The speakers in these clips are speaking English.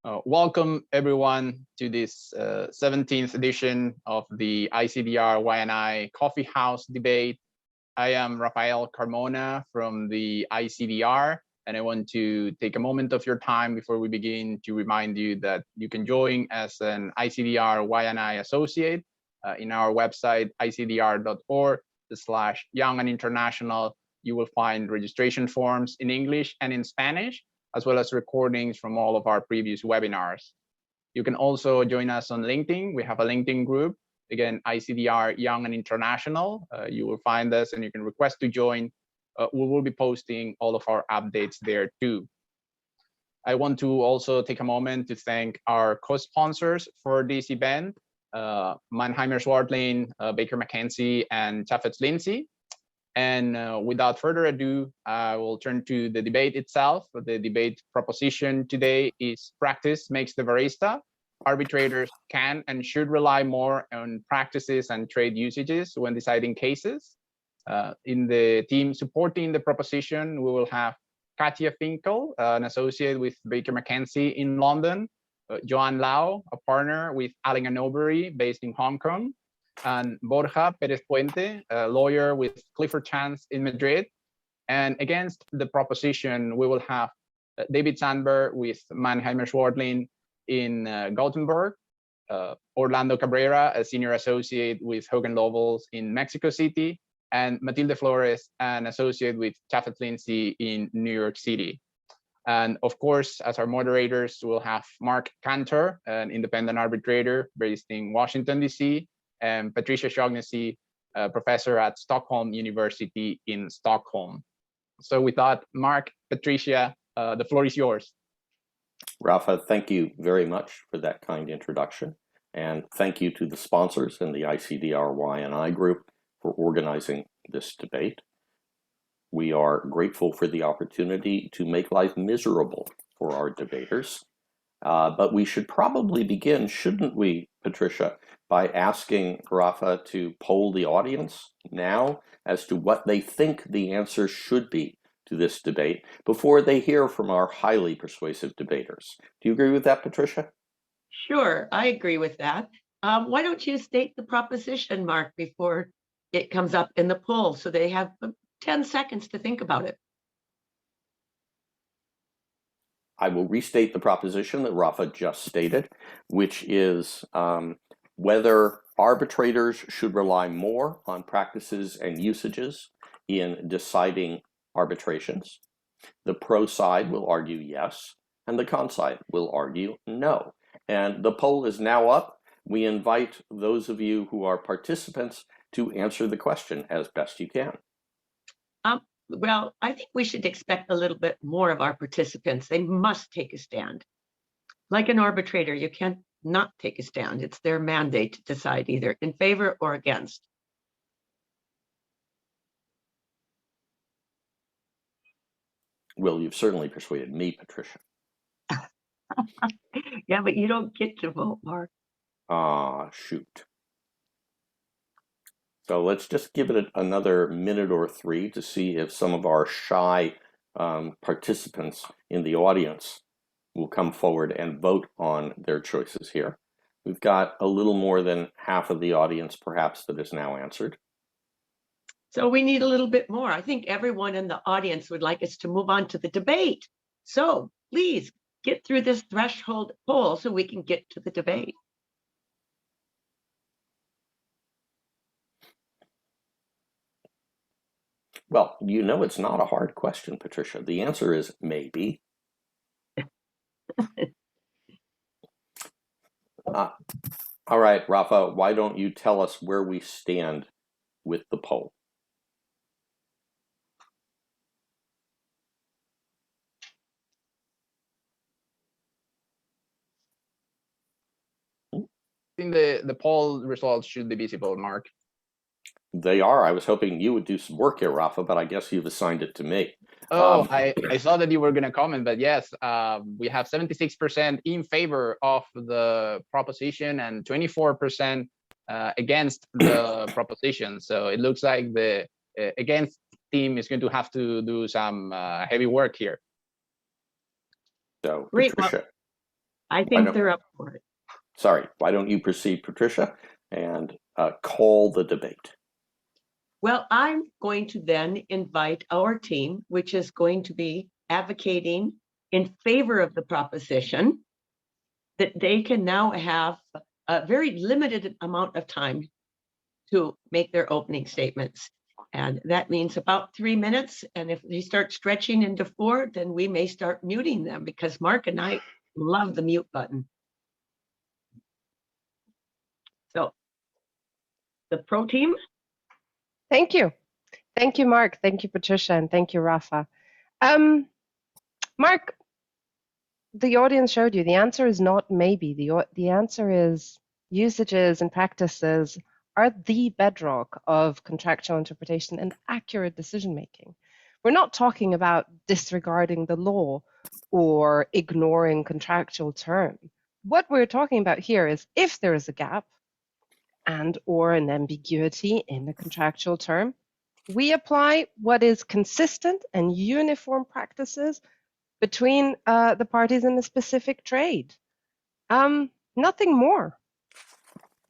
Welcome everyone to this 17th edition of the ICDR Y&I Coffee House debate. I am Rafael Carmona from the ICDR, and I want to take a moment of your time before we begin to remind you that you can join as an ICDR Y&I associate in our website, icdr.org/young and international. You will find registration forms in English and in Spanish, as well as recordings from all of our previous webinars. You can also join us on LinkedIn. We have a LinkedIn group, again, ICDR Young and International. You will find us and you can request to join. We will be posting all of our updates there too. I want to also take a moment to thank our co-sponsors for this event, Mannheimer Swartling, Baker McKenzie, and Chaffetz Lindsay. And without further ado, I will turn to the debate itself. The debate proposition today is practice makes the barista. Arbitrators can and should rely more on practices and trade usages when deciding cases. In the team supporting the proposition, we will have Katia Finkel, an associate with Baker McKenzie in London, Joanne Lau, a partner with Allen & Overy based in Hong Kong, and Borja Pérez-Puente, a lawyer with Clifford Chance in Madrid. And against the proposition, we will have David Sandberg with Mannheimer Swartling in Gothenburg, Orlando Cabrera, a senior associate with Hogan Lovells in Mexico City, and Matilde Flores, an associate with Chaffetz Lindsay in New York City. And of course, as our moderators, we'll have Mark Kantor, an independent arbitrator based in Washington, D.C., and Patricia Shaughnessy, a professor at Stockholm University in Stockholm. So with that, Mark, Patricia, the floor is yours. Rafa, thank you very much for that kind introduction. And thank you to the sponsors in the ICDR Y&I group for organizing this debate. We are grateful for the opportunity to make life miserable for our debaters. But we should probably begin, shouldn't we, Patricia, by asking Rafa to poll the audience now as to what they think the answer should be to this debate before they hear from our highly persuasive debaters. Do you agree with that, Patricia? Sure, I agree with that. Why don't you state the proposition, Mark, before it comes up in the poll so they have 10 seconds to think about it. I will restate the proposition that Rafa just stated, which is whether arbitrators should rely more on practices and usages in deciding arbitrations. The pro side will argue yes, and the con side will argue no. And the poll is now up. We invite those of you who are participants to answer the question as best you can. Well, I think we should expect a little bit more of our participants. They must take a stand. Like an arbitrator, you can't not take a stand. It's their mandate to decide either in favor or against. Well, you've certainly persuaded me, Patricia. Yeah, but you don't get to vote, Mark. Ah, shoot. So let's just give it another minute or three to see if some of our shy participants in the audience will come forward and vote on their choices here. We've got a little more than half of the audience, perhaps, that is now answered. So we need a little bit more. I think everyone in the audience would like us to move on to the debate. So please get through this threshold poll so we can get to the debate. Well, you know it's not a hard question, Patricia. The answer is maybe. All right, Rafa, why don't you tell us where we stand with the poll? I think the poll results should be visible, Mark. They are. I was hoping you would do some work here, Rafa, but I guess you've assigned it to me. Oh, I saw that you were going to comment, but yes, we have 76% in favor of the proposition and 24% against the proposition. So it looks like the against team is going to have to do some heavy work here. So, Great. Patricia. I think they're up for it. Sorry, why don't you proceed, Patricia, and call the debate? Well, I'm going to then invite our team, which is going to be advocating in favor of the proposition that they can now have a very limited amount of time to make their opening statements. And that means about 3 minutes. And if they start stretching into 4, then we may start muting them, because Mark and I love the mute button. So the pro team. Thank you. Thank you, Mark. Thank you, Patricia. And thank you, Rafa. Mark, the audience showed you the answer is not maybe. The answer is usages and practices are the bedrock of contractual interpretation and accurate decision making. We're not talking about disregarding the law or ignoring contractual term. What we're talking about here is if there is a gap and or an ambiguity in the contractual term, we apply what is consistent and uniform practices between the parties in a specific trade. Nothing more.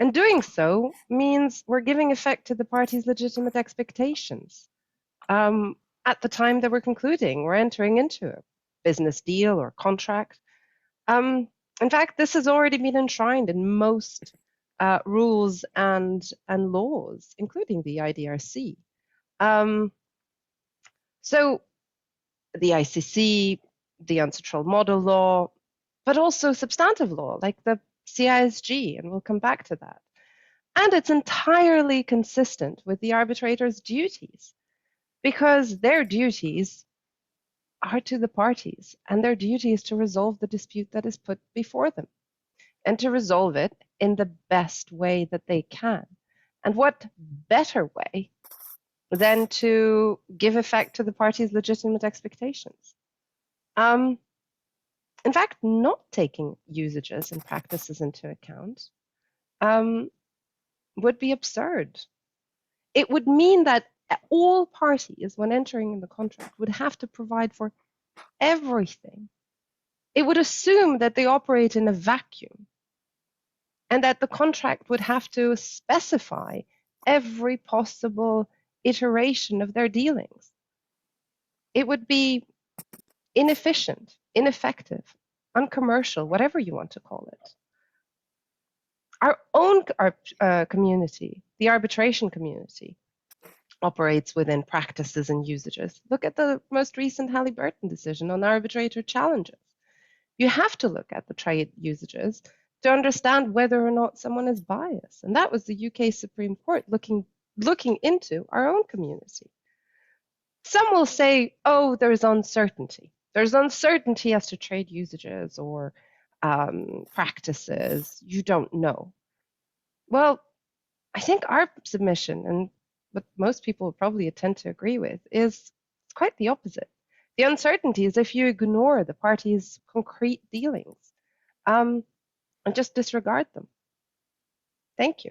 And doing so means we're giving effect to the parties' legitimate expectations. At the time that we're concluding, we're entering into a business deal or contract. In fact, this has already been enshrined in most rules and laws, including the IDRC. So the ICC, the Untitled Model Law, but also substantive law like the CISG, and we'll come back to that. And it's entirely consistent with the arbitrator's duties, because their duties are to the parties, and their duty is to resolve the dispute that is put before them, and to resolve it in the best way that they can. And what better way than to give effect to the parties' legitimate expectations? In fact, not taking usages and practices into account would be absurd. It would mean that all parties, when entering in the contract, would have to provide for everything. It would assume that they operate in a vacuum, and that the contract would have to specify every possible iteration of their dealings. It would be inefficient, ineffective, uncommercial, whatever you want to call it. Our own community, the arbitration community, operates within practices and usages. Look at the most recent Halliburton decision on arbitrator challenges. You have to look at the trade usages to understand whether or not someone is biased. And that was the UK Supreme Court looking into our own community. Some will say, oh, there's uncertainty. There's uncertainty as to trade usages or practices. You don't know. Well, I think our submission, and what most people probably tend to agree with, is quite the opposite. The uncertainty is if you ignore the parties' concrete dealings and just disregard them. Thank you.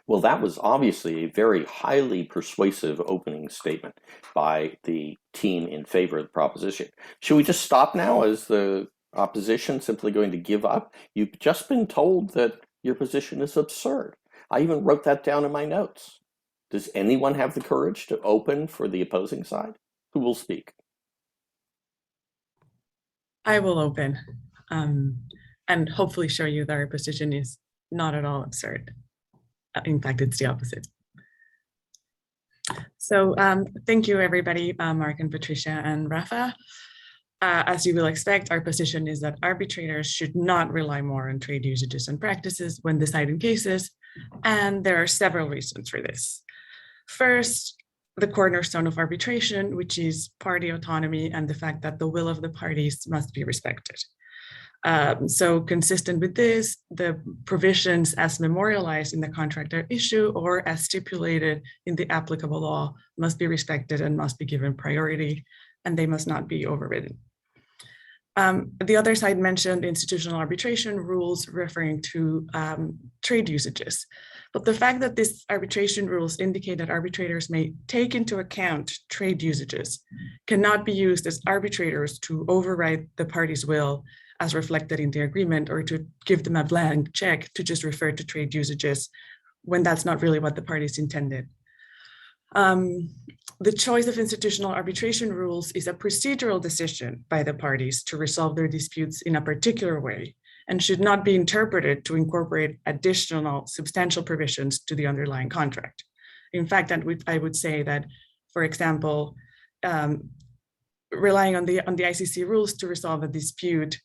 Well, that was obviously a very highly persuasive opening statement by the team in favor of the proposition. Should we just stop now? Is the opposition simply going to give up? You've just been told that your position is absurd. I even wrote that down in my notes. Does anyone have the courage to open for the opposing side? Who will speak? I will open and hopefully show you that our position is not at all absurd. In fact, it's the opposite. So thank you, everybody, Mark and Patricia and Rafa. As you will expect, our position is that arbitrators should not rely more on trade usages and practices when deciding cases, and there are several reasons for this. First, the cornerstone of arbitration, which is party autonomy and the fact that the will of the parties must be respected. So consistent with this, the provisions as memorialized in the contract at issue or as stipulated in the applicable law must be respected and must be given priority, and they must not be overridden. The other side mentioned institutional arbitration rules referring to trade usages. But the fact that these arbitration rules indicate that arbitrators may take into account trade usages cannot be used as arbitrators to override the party's will as reflected in the agreement, or to give them a blank check to just refer to trade usages when that's not really what the parties intended. The choice of institutional arbitration rules is a procedural decision by the parties to resolve their disputes in a particular way, and should not be interpreted to incorporate additional substantial provisions to the underlying contract. In fact, I would say that, for example, relying on the ICC rules to resolve a dispute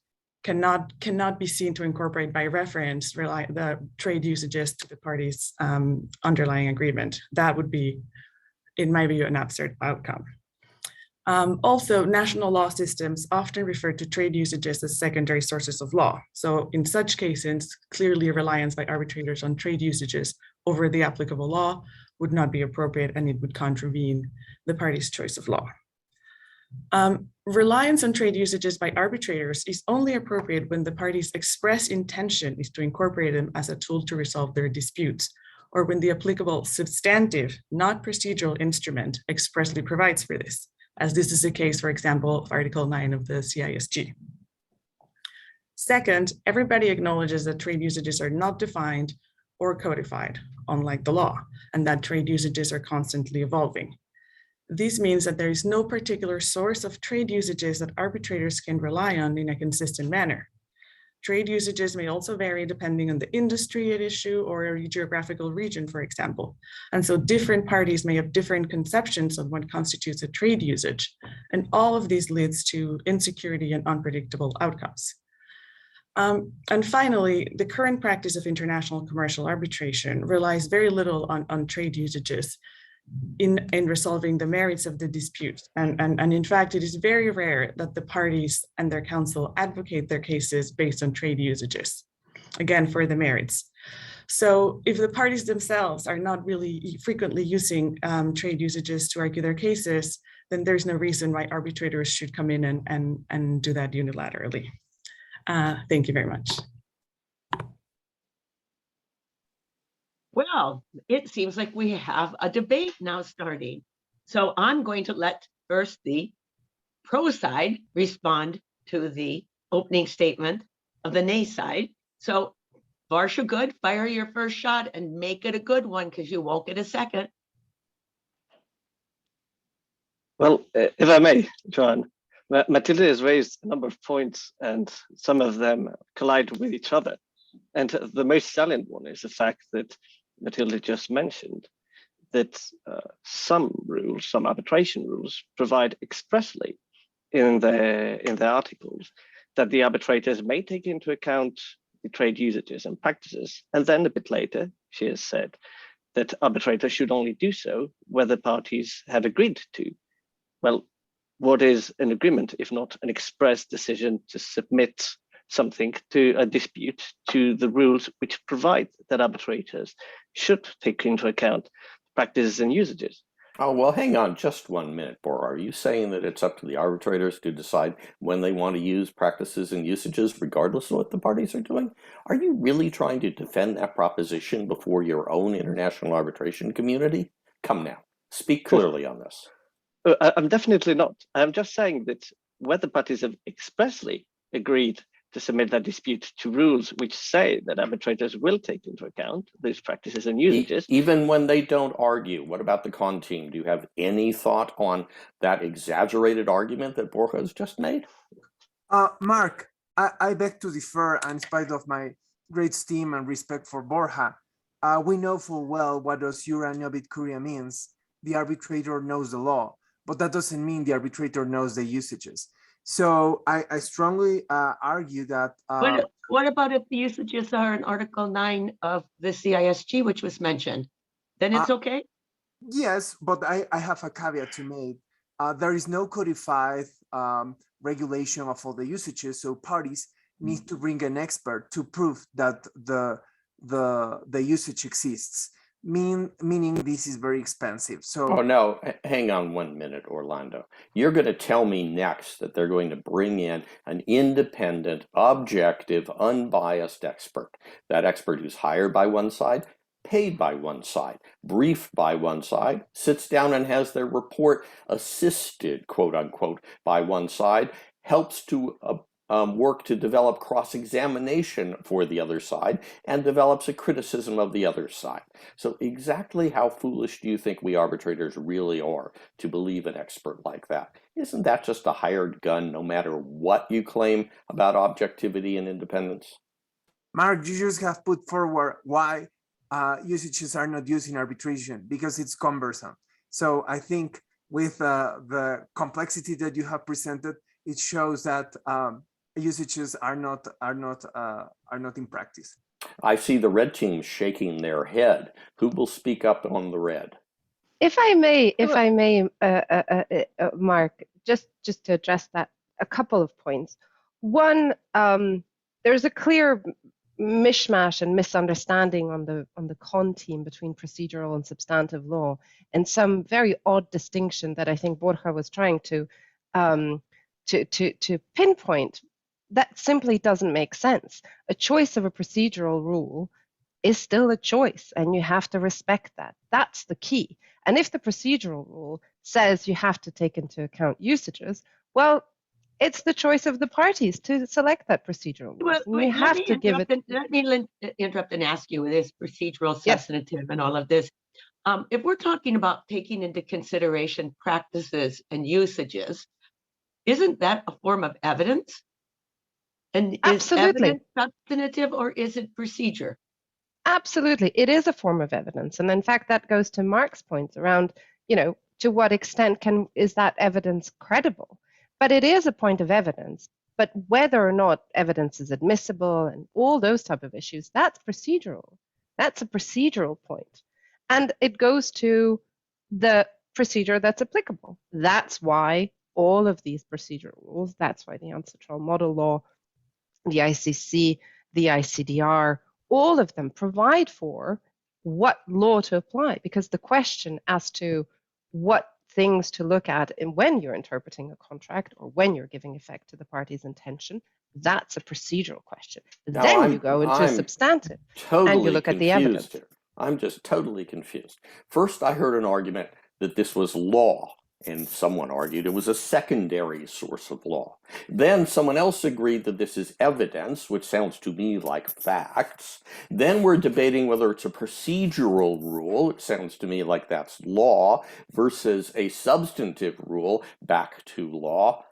cannot be seen to incorporate by reference the trade usages to the parties' underlying agreement. That would be, in my view, an absurd outcome. Also, national law systems often refer to trade usages as secondary sources of law. So in such cases, clearly reliance by arbitrators on trade usages over the applicable law would not be appropriate, and it would contravene the party's choice of law. Reliance on trade usages by arbitrators is only appropriate when the party's express intention is to incorporate them as a tool to resolve their disputes, or when the applicable substantive, not procedural instrument expressly provides for this, as this is the case, for example, of Article 9 of the CISG. Second, everybody acknowledges that trade usages are not defined or codified, unlike the law, and that trade usages are constantly evolving. This means that there is no particular source of trade usages that arbitrators can rely on in a consistent manner. Trade usages may also vary depending on the industry at issue or a geographical region, for example. And so different parties may have different conceptions of what constitutes a trade usage. And all of these leads to insecurity and unpredictable outcomes. And finally, the current practice of international commercial arbitration relies very little on trade usages in resolving the merits of the dispute. And in fact, it is very rare that the parties and their counsel advocate their cases based on trade usages, again, for the merits. So if the parties themselves are not really frequently using trade usages to argue their cases, then there's no reason why arbitrators should come in and do that unilaterally. Thank you very much. Well, it seems like we have a debate now starting. So I'm going to let first the pro side respond to the opening statement of the nay side. So Borja, good, fire your first shot and make it a good one, because you won't get a second. Well, if I may, Joanne, Matilde has raised a number of points, and some of them collide with each other. And the most salient one is the fact that Matilde just mentioned that some rules, some arbitration rules, provide expressly in the articles that the arbitrators may take into account the trade usages and practices. And then a bit later, she has said that arbitrators should only do so where the parties have agreed to. Well, what is an agreement if not an express decision to submit something to a dispute to the rules which provide that arbitrators should take into account practices and usages? Oh, well, hang on just 1 minute, Borja. Are you saying that it's up to the arbitrators to decide when they want to use practices and usages regardless of what the parties are doing? Are you really trying to defend that proposition before your own international arbitration community? Come now, speak clearly on this. I'm definitely not. I'm just saying that whether parties have expressly agreed to submit that dispute to rules which say that arbitrators will take into account those practices and usages. Even when they don't argue, what about the con team? Do you have any thought on that exaggerated argument that Borja has just made? Mark, I beg to differ, and in spite of my great esteem and respect for Borja, we know full well what ius iura nobis curia means. The arbitrator knows the law, but that doesn't mean the arbitrator knows the usages. So I strongly argue that. What about if the usages are in Article 9 of the CISG, which was mentioned? Then it's okay? Yes, but I have a caveat to make. There is no codified regulation of all the usages, so parties need to bring an expert to prove that the usage exists. meaning this is very expensive. So oh no, hang on 1 minute, Orlando. You're going to tell me next that they're going to bring in an independent, objective, unbiased expert. That expert who's hired by one side, paid by one side, briefed by one side, sits down and has their report assisted, quote unquote, by one side, helps to work to develop cross-examination for the other side, and develops a criticism of the other side. So exactly how foolish do you think we arbitrators really are to believe an expert like that? Isn't that just a hired gun no matter what you claim about objectivity and independence? Mark, you just have put forward why usages are not used in arbitration, because it's cumbersome. So I think with the complexity that you have presented, it shows that usages are not in practice. I see the red team shaking their head. Who will speak up on the red? If I may, Mark, just to address that, a couple of points. One, there's a clear mishmash and misunderstanding on the con team between procedural and substantive law, and some very odd distinction that I think Borja was trying to pinpoint. That simply doesn't make sense. A choice of a procedural rule is still a choice, and you have to respect that. That's the key. And if the procedural rule says you have to take into account usages, well, it's the choice of the parties to select that procedural rule. Well, We have to give it. Let me interrupt and ask you this procedural, substantive, and all of this. If we're talking about taking into consideration practices and usages, isn't that a form of evidence? And is evidence substantive or is it procedure? Absolutely, it is a form of evidence, and in fact, that goes to Mark's points around, to what extent is that evidence credible? But it is a point of evidence. But whether or not evidence is admissible and all those type of issues, that's procedural. That's a procedural point, and it goes to the procedure that's applicable. That's why all of these procedural rules. That's why the ancestral model law, the ICC, the ICDR, all of them provide for what law to apply, because the question as to what things to look at and when you're interpreting a contract or when you're giving effect to the party's intention, that's a procedural question. Now, then you go into substantive and you look at the evidence. Here. I'm just totally confused. First, I heard an argument that this was law, and someone argued it was a secondary source of law. Then someone else agreed that this is evidence, which sounds to me like facts. Then we're debating whether it's a procedural rule, it sounds to me like that's law, versus a substantive rule, back to law.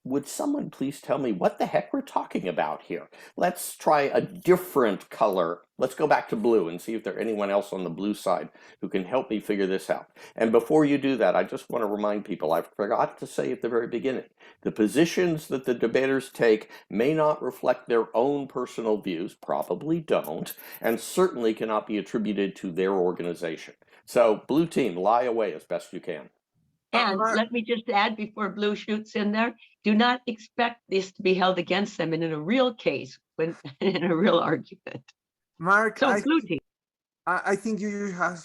Would someone please tell me what the heck we're talking about here? Let's try a different color. Let's go back to blue and see if there's anyone else on the blue side who can help me figure this out. And before you do that, I just want to remind people, I forgot to say at the very beginning, the positions that the debaters take may not reflect their own personal views, probably don't, and certainly cannot be attributed to their organization. So, blue team, lie away as best you can. And let me just add before Blue shoots in there, do not expect this to be held against them in a real case, when in a real argument. Mark, so Blue team. I think you have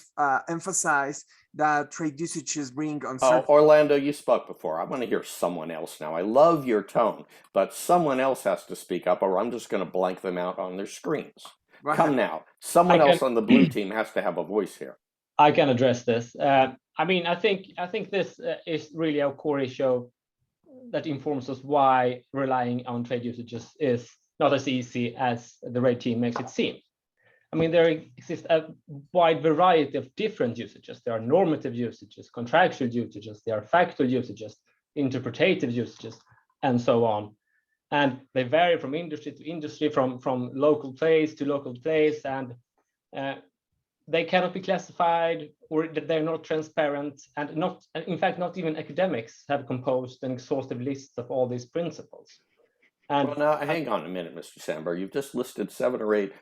emphasized that trade usages bring uncertainty. Oh, Orlando, you spoke before. I want to hear someone else now. I love your tone, but someone else has to speak up or I'm just going to blank them out on their screens. Right. Come now. Someone else on the blue team has to have a voice here. I can address this. I think this is really a core issue that informs us why relying on trade usages is not as easy as the red team makes it seem. I mean, there exists a wide variety of different usages. There are normative usages, contractual usages, there are factual usages, interpretative usages, and so on. And they vary from industry to industry, from local place to local place, and they cannot be classified, or they're not transparent, and in fact, not even academics have composed an exhaustive list of all these principles. And well, now, hang on a minute, Mr. Sandberg. You've just listed 7 or 8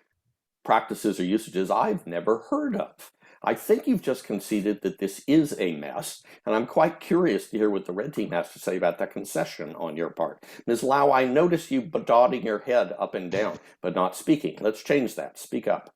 practices or usages I've never heard of. I think you've just conceded that this is a mess, and I'm quite curious to hear what the red team has to say about that concession on your part. Ms. Lau, I notice you nodding your head up and down, but not speaking. Let's change that. Speak up.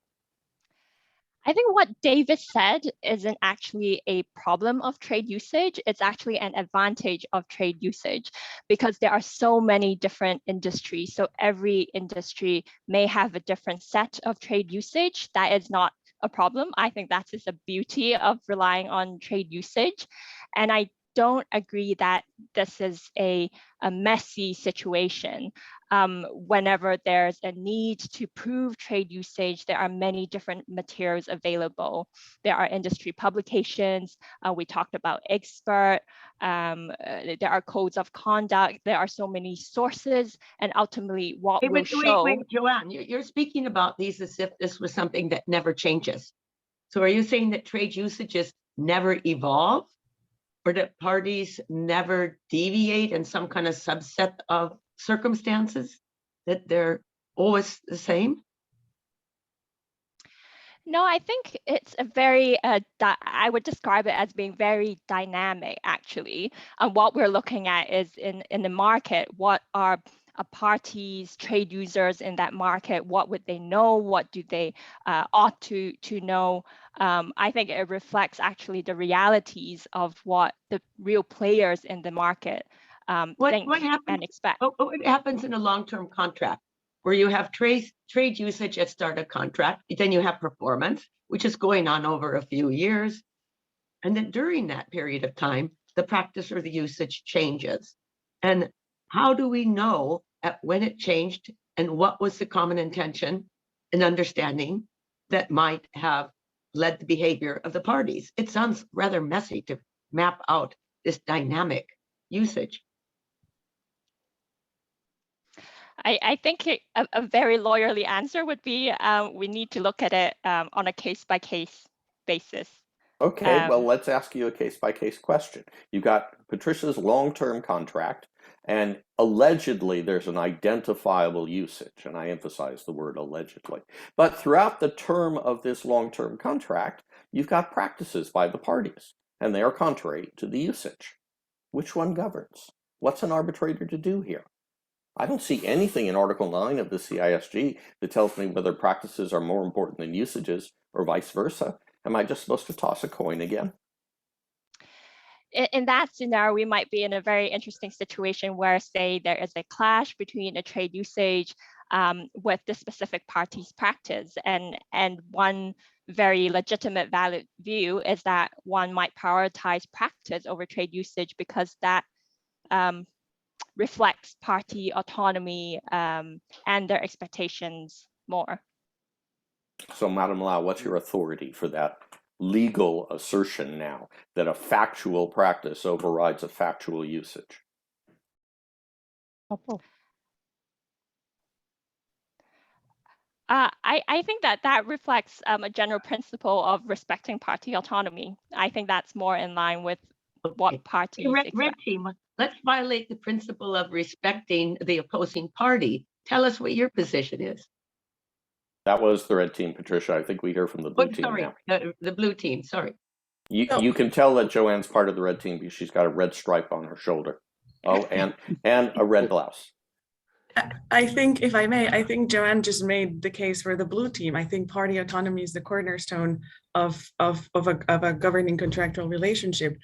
I think what David said isn't actually a problem of trade usage. It's actually an advantage of trade usage because there are so many different industries. So every industry may have a different set of trade usage. That is not a problem. I think that is the beauty of relying on trade usage. And I don't agree that this is a messy situation. Whenever there's a need to prove trade usage, there are many different materials available. There are industry publications. We talked about expert. There are codes of conduct. There are so many sources, and ultimately what will show. Wait, Joanne, you're speaking about these as if this was something that never changes. So are you saying that trade usages never evolve, or that parties never deviate in some kind of subset of circumstances, that they're always the same? No, I think it's a very, I would describe it as being very dynamic, actually. And what we're looking at is in the market, what are parties, trade users in that market, what would they know? What do they ought to know? I think it reflects actually the realities of what the real players in the market think and expect. What happens in a long-term contract where you have trade usage at start of contract, then you have performance, which is going on over a few years. And then during that period of time, the practice or the usage changes. And how do we know when it changed and what was the common intention and understanding that might have led the behavior of the parties? It sounds rather messy to map out this dynamic usage. I think a very lawyerly answer would be we need to look at it on a case-by-case basis. Okay, well, let's ask you a case-by-case question. You got Patricia's long-term contract, and allegedly there's an identifiable usage, and I emphasize the word allegedly. But throughout the term of this long-term contract, you've got practices by the parties, and they are contrary to the usage. Which one governs? What's an arbitrator to do here? I don't see anything in Article 9 of the CISG that tells me whether practices are more important than usages or vice versa. Am I just supposed to toss a coin again? In that scenario, we might be in a very interesting situation where, say, there is a clash between a trade usage with the specific party's practice. And one very legitimate valid view is that one might prioritize practice over trade usage because that reflects party autonomy and their expectations more. So, Madam Lau, what's your authority for that legal assertion now that a factual practice overrides a factual usage? I think that reflects a general principle of respecting party autonomy. I think that's more in line with what parties expect. Red team, let's violate the principle of respecting the opposing party. Tell us what your position is. That was the red team, Patricia. I think we hear from the blue team now. The blue team, sorry. You can tell that Joanne's part of the red team because she's got a red stripe on her shoulder. Oh, and a red blouse. I think, if I may, I think Joanne just made the case for the blue team. I think party autonomy is the cornerstone of a governing contractual relationship.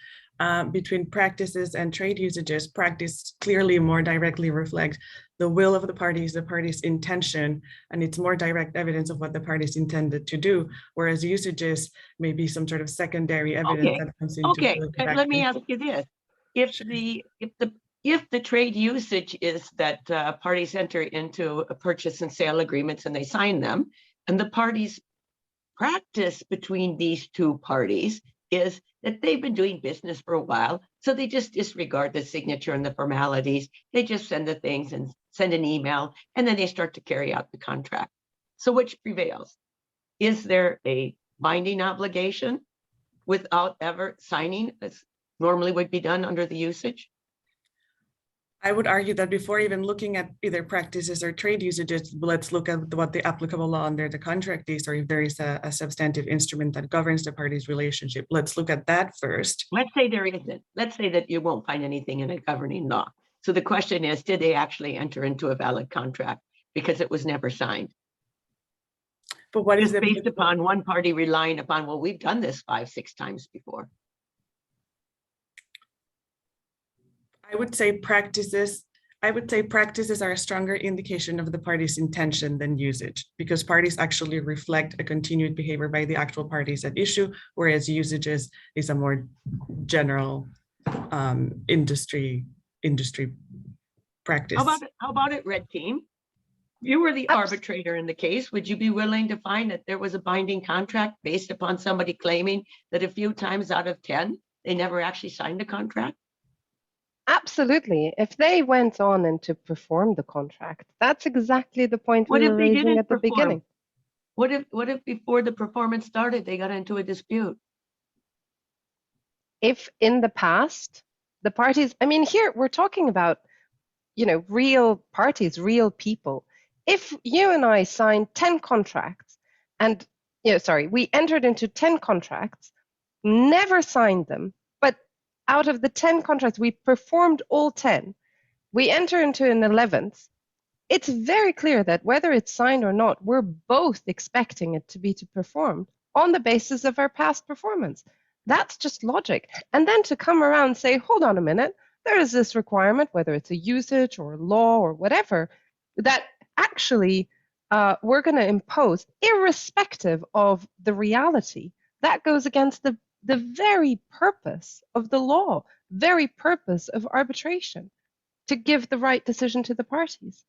Between practices and trade usages, practice clearly more directly reflects the will of the parties intention, and it's more direct evidence of what the parties intended to do, whereas usages may be some sort of secondary evidence that comes into play. Let me ask you this. If the trade usage is that parties enter into a purchase and sale agreements and they sign them, and the parties' practice between these two parties is that they've been doing business for a while, so they just disregard the signature and the formalities. They just send the things and send an email, and then they start to carry out the contract. So which prevails? Is there a binding obligation without ever signing, as normally would be done under the usage? I would argue that before even looking at either practices or trade usages, let's look at what the applicable law under the contract is, or if there is a substantive instrument that governs the parties' relationship. Let's look at that first. Let's say there isn't. Let's say that you won't find anything in a governing law. So the question is, did they actually enter into a valid contract because it was never signed? But what is Just the based upon one party relying upon, well, we've done this 5-6 times before. I would say practices are a stronger indication of the party's intention than usage, because parties actually reflect a continued behavior by the actual parties at issue, whereas usages is a more general industry practice. How about it, red team? You were the arbitrator in the case. Would you be willing to find that there was a binding contract based upon somebody claiming that a few times out of 10, they never actually signed a contract? Absolutely. If they went on and to perform the contract, that's exactly the point we were raising at the beginning. What if before the performance started, they got into a dispute? If in the past, the parties, I mean, here we're talking about, real parties, real people. If you and I signed 10 contracts and, we entered into 10 contracts, never signed them, but out of the 10 contracts, we performed all 10. We enter into an 11th. It's very clear that whether it's signed or not, we're both expecting it to be performed on the basis of our past performance. That's just logic. And then to come around and say, hold on a minute, there is this requirement, whether it's a usage or law or whatever, that actually we're going to impose irrespective of the reality. That goes against the very purpose of the law, very purpose of arbitration, to give the right decision to the parties.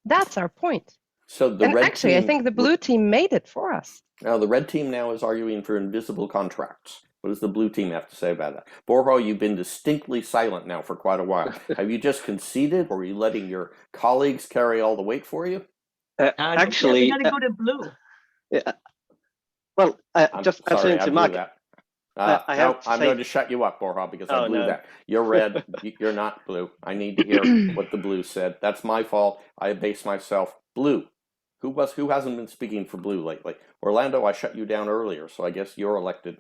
That's our point. So the red actually, team, I think the blue team made it for us. Now the red team now is arguing for invisible contracts. What does the blue team have to say about that? Borja, you've been distinctly silent now for quite a while. Have you just conceded, or are you letting your colleagues carry all the weight for you? Actually, we got to go to blue. Yeah. Well, I'm just sorry, answering I to blew Mark. that. I'm going to shut you up, Borja, because I blew no. that. You're red. You're not blue. I need to hear what the blue said. That's my fault. I base myself. Blue. Who hasn't been speaking for blue lately? Orlando, I shut you down earlier, so I guess you're elected.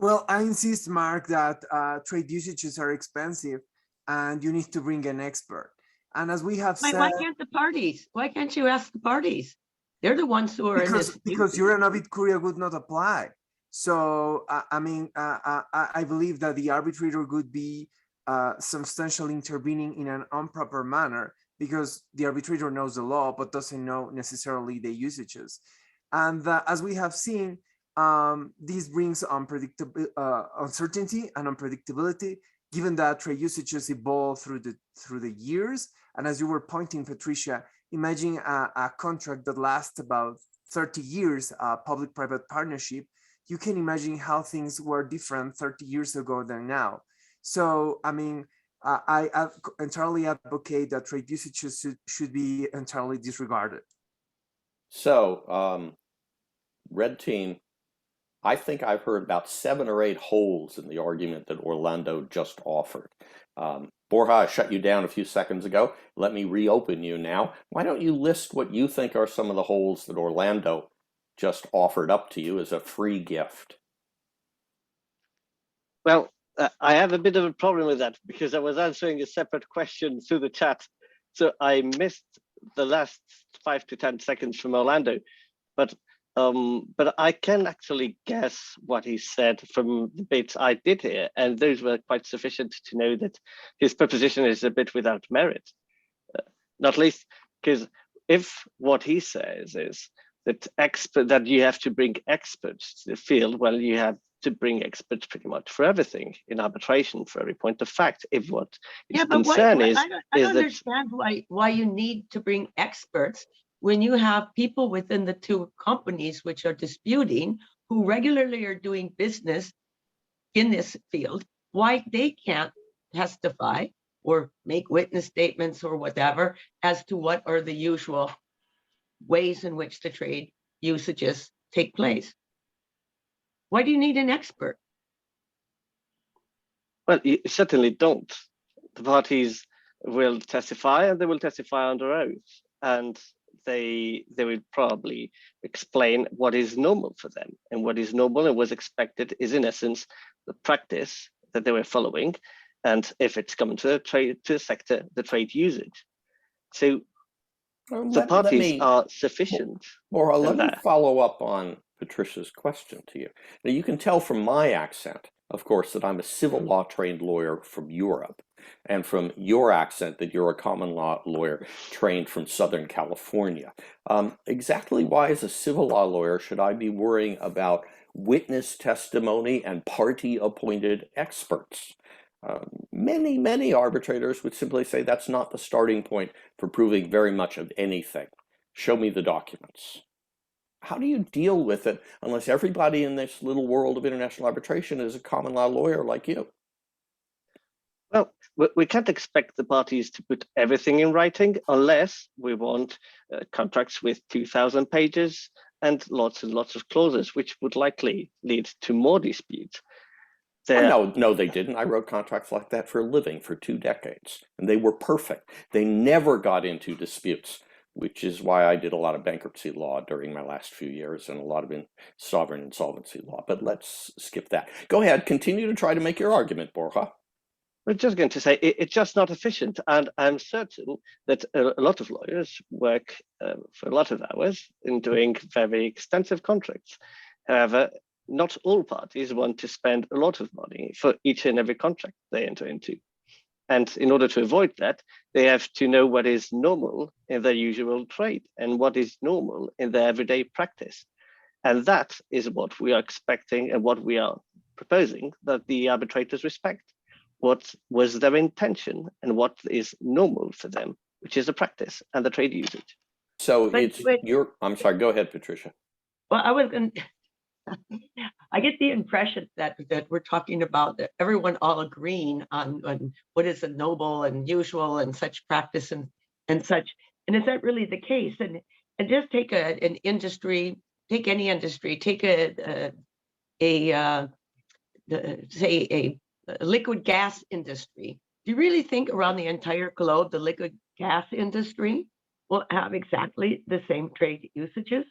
Well, I insist, Mark, that trade usages are expensive and you need to bring an expert. And as we have said— Why can't the parties? Why can't you ask the parties? They're the ones who are in this. Because your Novit Curia would not apply. So, I believe that the arbitrator would be substantially intervening in an improper manner, because the arbitrator knows the law, but doesn't know necessarily the usages. And as we have seen, this brings uncertainty and unpredictability, given that trade usages evolve through the years. And as you were pointing, Patricia, imagine a contract that lasts about 30 years, public-private partnership. You can imagine how things were different 30 years ago than now. So, I mean, I entirely advocate that trade usages should be entirely disregarded. So, red team, I think I've heard about 7 or 8 holes in the argument that Orlando just offered. Borja, I shut you down a few seconds ago. Let me reopen you now. Why don't you list what you think are some of the holes that Orlando just offered up to you as a free gift? Well, I have a bit of a problem with that, because I was answering a separate question through the chat. So I missed the last 5 to 10 seconds from Orlando. But I can actually guess what he said from the bits I did here, and those were quite sufficient to know that his proposition is a bit without merit. Not least because if what he says is that you have to bring experts to the field, well, you have to bring experts pretty much for everything in arbitration, for every point of fact. If what his concern is, I don't understand why you need to bring experts when you have people within the two companies which are disputing, who regularly are doing business in this field, why they can't testify or make witness statements or whatever as to what are the usual ways in which the trade usages take place. Why do you need an expert? Well, you certainly don't. The parties will testify, and they will testify under oath, and they will probably explain what is normal for them, and what is normal and was expected is in essence the practice that they were following, and if it's coming to the trade, to the sector, the trade usage. So The parties are sufficient. Or let me there. follow up on Patricia's question to you. Now, you can tell from my accent, of course, that I'm a civil law trained lawyer from Europe, and from your accent that you're a common law lawyer trained from Southern California. Exactly why, as a civil law lawyer, should I be worrying about witness testimony and party-appointed experts? Many arbitrators would simply say that's not the starting point for proving very much of anything. Show me the documents. How do you deal with it unless everybody in this little world of international arbitration is a common law lawyer like you? Well, we can't expect the parties to put everything in writing unless we want contracts with 2,000 pages and lots of clauses, which would likely lead to more disputes. No, they didn't. I wrote contracts like that for a living for 2 decades, and they were perfect. They never got into disputes, which is why I did a lot of bankruptcy law during my last few years and a lot of sovereign insolvency law. But let's skip that. Go ahead, continue to try to make your argument, Borja. We're just going to say it's just not efficient. And I'm certain that a lot of lawyers work for a lot of hours in doing very extensive contracts. However, not all parties want to spend a lot of money for each and every contract they enter into. And in order to avoid that, they have to know what is normal in their usual trade and what is normal in their everyday practice. And that is what we are expecting and what we are proposing that the arbitrators respect. What was their intention and what is normal for them, which is the practice and the trade usage. So I'm sorry, go ahead, Patricia. Well, I get the impression that we're talking about that everyone all agreeing on what is a noble and usual and such practice and such. And is that really the case? And just take an industry, take any industry, take say a liquid gas industry. Do you really think around the entire globe the liquid gas industry will have exactly the same trade usages?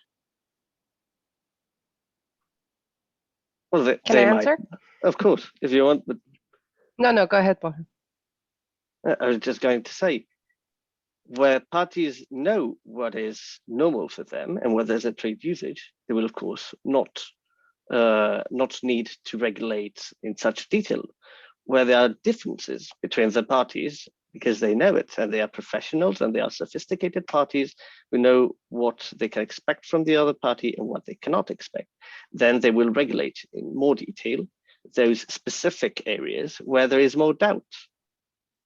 Well, Can I answer? Of course, if you want. But No, go ahead, Borja. I was just going to say, where parties know what is normal for them and where there's a trade usage, they will, of course, not need to regulate in such detail. Where there are differences between the parties, because they know it and they are professionals and they are sophisticated parties who know what they can expect from the other party and what they cannot expect, then they will regulate in more detail those specific areas where there is more doubt.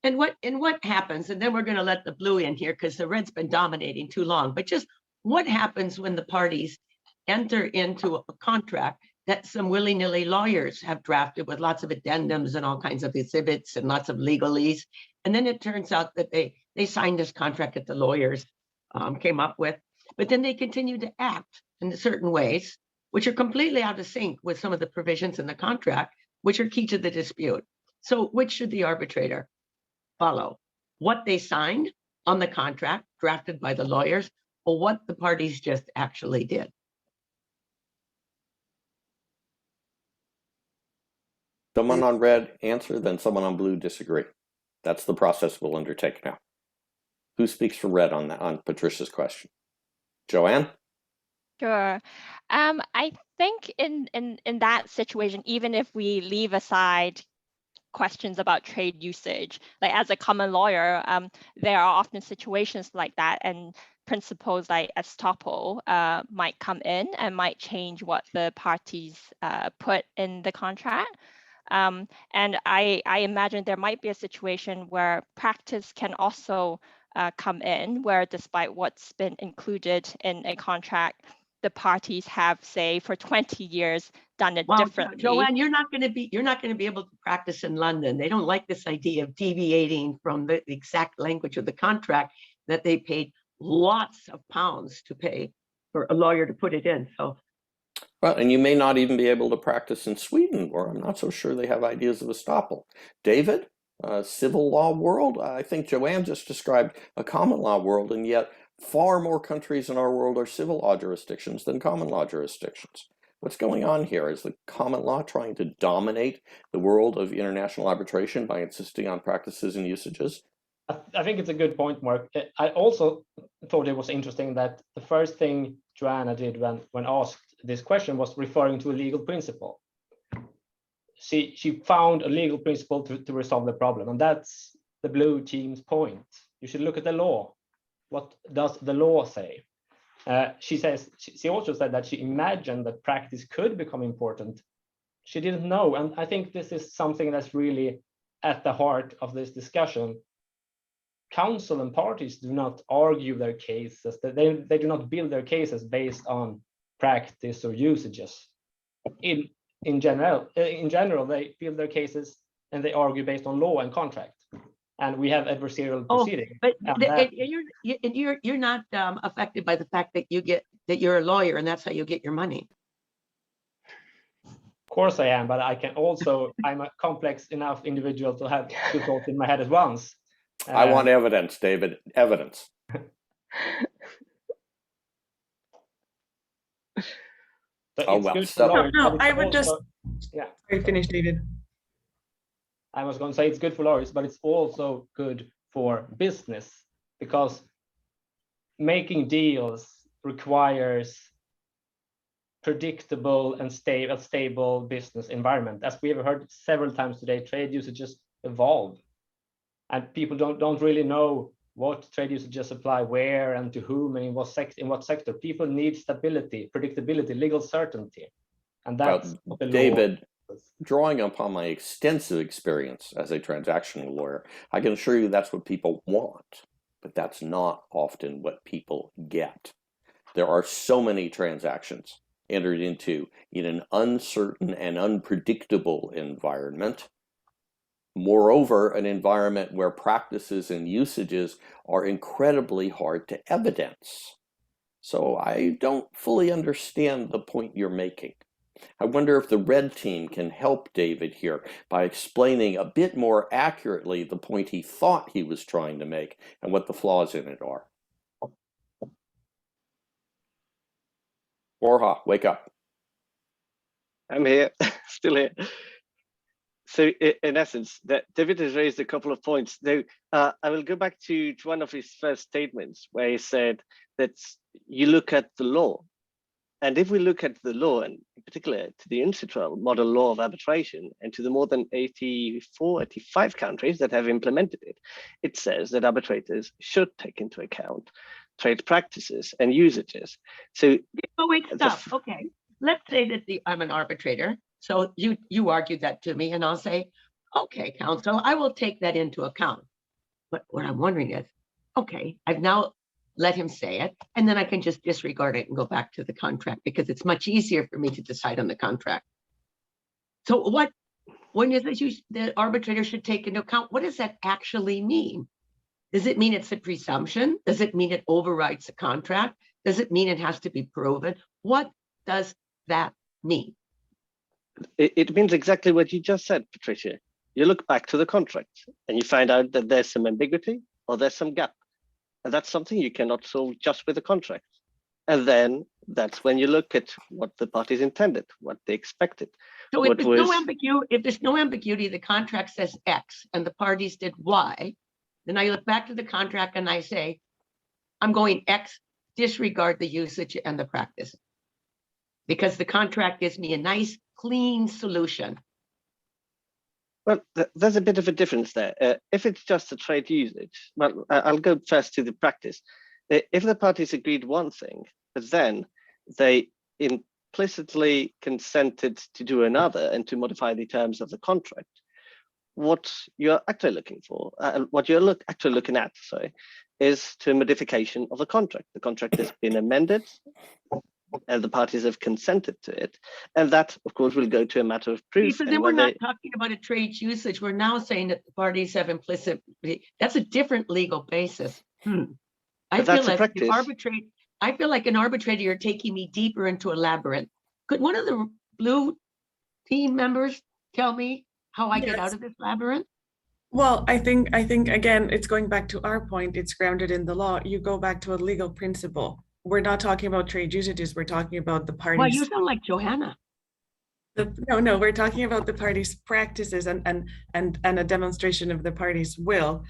And what happens, and then we're going to let the blue in here because the red's been dominating too long, but just what happens when the parties enter into a contract that some willy-nilly lawyers have drafted with lots of addendums and all kinds of exhibits and lots of legalese. And then it turns out that they signed this contract that the lawyers came up with, but then they continue to act in certain ways, which are completely out of sync with some of the provisions in the contract, which are key to the dispute. So which should the arbitrator follow? What they signed on the contract drafted by the lawyers, or what the parties just actually did? Someone on red answer, then someone on blue disagree. That's the process we'll undertake now. Who speaks for red on that, on Patricia's question? Joanne? Sure. I think in that situation, even if we leave aside questions about trade usage, like as a common lawyer, there are often situations like that, and principles like estoppel might come in and might change what the parties put in the contract. And I imagine there might be a situation where practice can also come in, where despite what's been included in a contract, the parties have, say, for 20 years done it differently. Joanne, you're not going to be able to practice in London. They don't like this idea of deviating from the exact language of the contract that they paid lots of pounds to pay for a lawyer to put it in. So. Well, and you may not even be able to practice in Sweden, where I'm not so sure they have ideas of estoppel. David, civil law world, I think Joanne just described a common law world, and yet far more countries in our world are civil law jurisdictions than common law jurisdictions. What's going on here? Is the common law trying to dominate the world of international arbitration by insisting on practices and usages? I think it's a good point, Mark. I also thought it was interesting that the first thing Joanna did when asked this question was referring to a legal principle. She found a legal principle to resolve the problem, and that's the blue team's point. You should look at the law. What does the law say? She also said that she imagined that practice could become important. She didn't know, and I think this is something that's really at the heart of this discussion. Counsel and parties do not argue their cases. They do not build their cases based on practice or usages. In general, they build their cases and they argue based on law and contract. And we have adversarial proceeding. But you're not affected by the fact that you're a lawyer and that's how you get your money. Of course I am, but I can also, I'm a complex enough individual to have two thoughts in my head at once. I want evidence, David, evidence. Oh, well, no, I would just, yeah. Sorry, finish, David. I was going to say it's good for lawyers, but it's also good for business, because making deals requires predictable and stable business environment. As we have heard several times today, trade usages evolve, and people don't really know what trade usages apply where and to whom and in what sector. People need stability, predictability, legal certainty, and that's David. Drawing upon my extensive experience as a transactional lawyer, I can assure you that's what people want, but that's not often what people get. There are so many transactions entered into in an uncertain and unpredictable environment. Moreover, an environment where practices and usages are incredibly hard to evidence. So I don't fully understand the point you're making. I wonder if the red team can help David here by explaining a bit more accurately the point he thought he was trying to make and what the flaws in it are. Borja, wake up. I'm here, still here. So in essence, that David has raised a couple of points. Though I will go back to one of his first statements where he said that you look at the law. And if we look at the law, and in particular to the UNCITRAL model law of arbitration, and to the more than 84, 85 countries that have implemented it, it says that arbitrators should take into account trade practices and usages. So, oh, wait, stop. Okay, let's say that I'm an arbitrator. So you argued that to me, and I'll say, okay, counsel, I will take that into account. But what I'm wondering is, okay, I've now let him say it, and then I can just disregard it and go back to the contract, because it's much easier for me to decide on the contract. So when is it the arbitrator should take into account, what does that actually mean? Does it mean it's a presumption? Does it mean it overrides the contract? Does it mean it has to be proven? What does that mean? It means exactly what you just said, Patricia. You look back to the contract and you find out that there's some ambiguity or there's some gap. And that's something you cannot solve just with a contract. And then that's when you look at what the parties intended, what they expected. So if there's no ambiguity, the contract says X and the parties did Y, then I look back to the contract and I say, I'm going X, disregard the usage and the practice. Because the contract gives me a nice, clean solution. Well, there's a bit of a difference there. If it's just a trade usage, well, I'll go first to the practice. If the parties agreed one thing, but then they implicitly consented to do another and to modify the terms of the contract, what you're actually looking for, what you're actually looking at, sorry, is to a modification of the contract. The contract has been amended, and the parties have consented to it. And that, of course, will go to a matter of proof. So then we're not talking about a trade usage. We're now saying that the parties have implicit, that's a different legal basis. I feel like an arbitrator, you're taking me deeper into a labyrinth. Could one of the blue team members tell me how I get out of this labyrinth? Well, I think again, it's going back to our point, it's grounded in the law. You go back to a legal principle. We're not talking about trade usages. We're talking about the parties. Well, you sound like Joanna. No, we're talking about the parties' practices and a demonstration of the parties' will.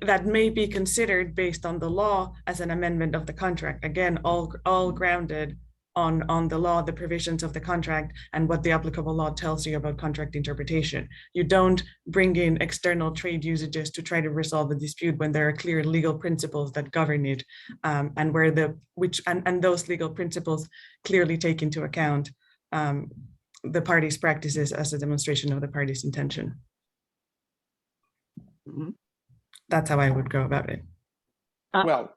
that may be considered based on the law as an amendment of the contract. Again, all grounded on the law, the provisions of the contract, and what the applicable law tells you about contract interpretation. You don't bring in external trade usages to try to resolve a dispute when there are clear legal principles that govern it, and where those legal principles clearly take into account the parties' practices as a demonstration of the party's intention. Mhm. That's how I would go about it. Well,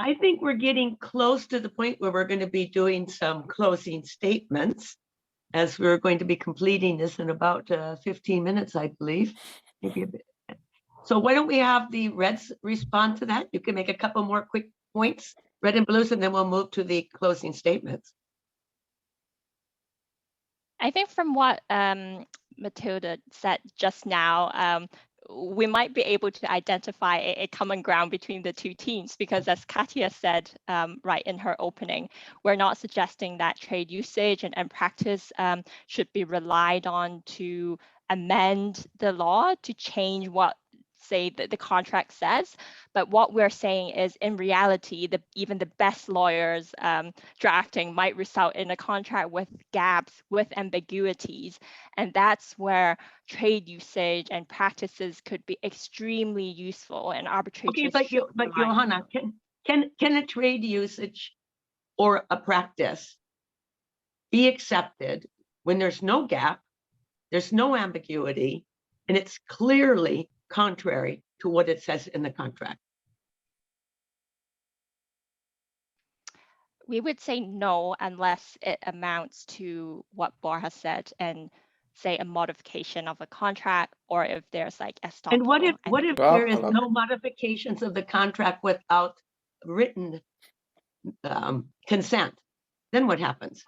I think we're getting close to the point where we're going to be doing some closing statements, as we're going to be completing this in about 15 minutes, I believe. Maybe a bit. So why don't we have the Reds respond to that? You can make a couple more quick points, red and blues, and then we'll move to the closing statements. I think from what Matilde said just now, we might be able to identify a common ground between the two teams, because as Katia said right in her opening, we're not suggesting that trade usage and practice should be relied on to amend the law to change what, say, the contract says. But what we're saying is, in reality, even the best lawyers drafting might result in a contract with gaps, with ambiguities. And that's where trade usage and practices could be extremely useful, and arbitrators. Okay, but Johanna, can a trade usage or a practice be accepted when there's no gap, there's no ambiguity, and it's clearly contrary to what it says in the contract? We would say no, unless it amounts to what Borja said, and say a modification of a contract, or if there's like estoppel. And what if there is no modifications of the contract without written consent? Then what happens?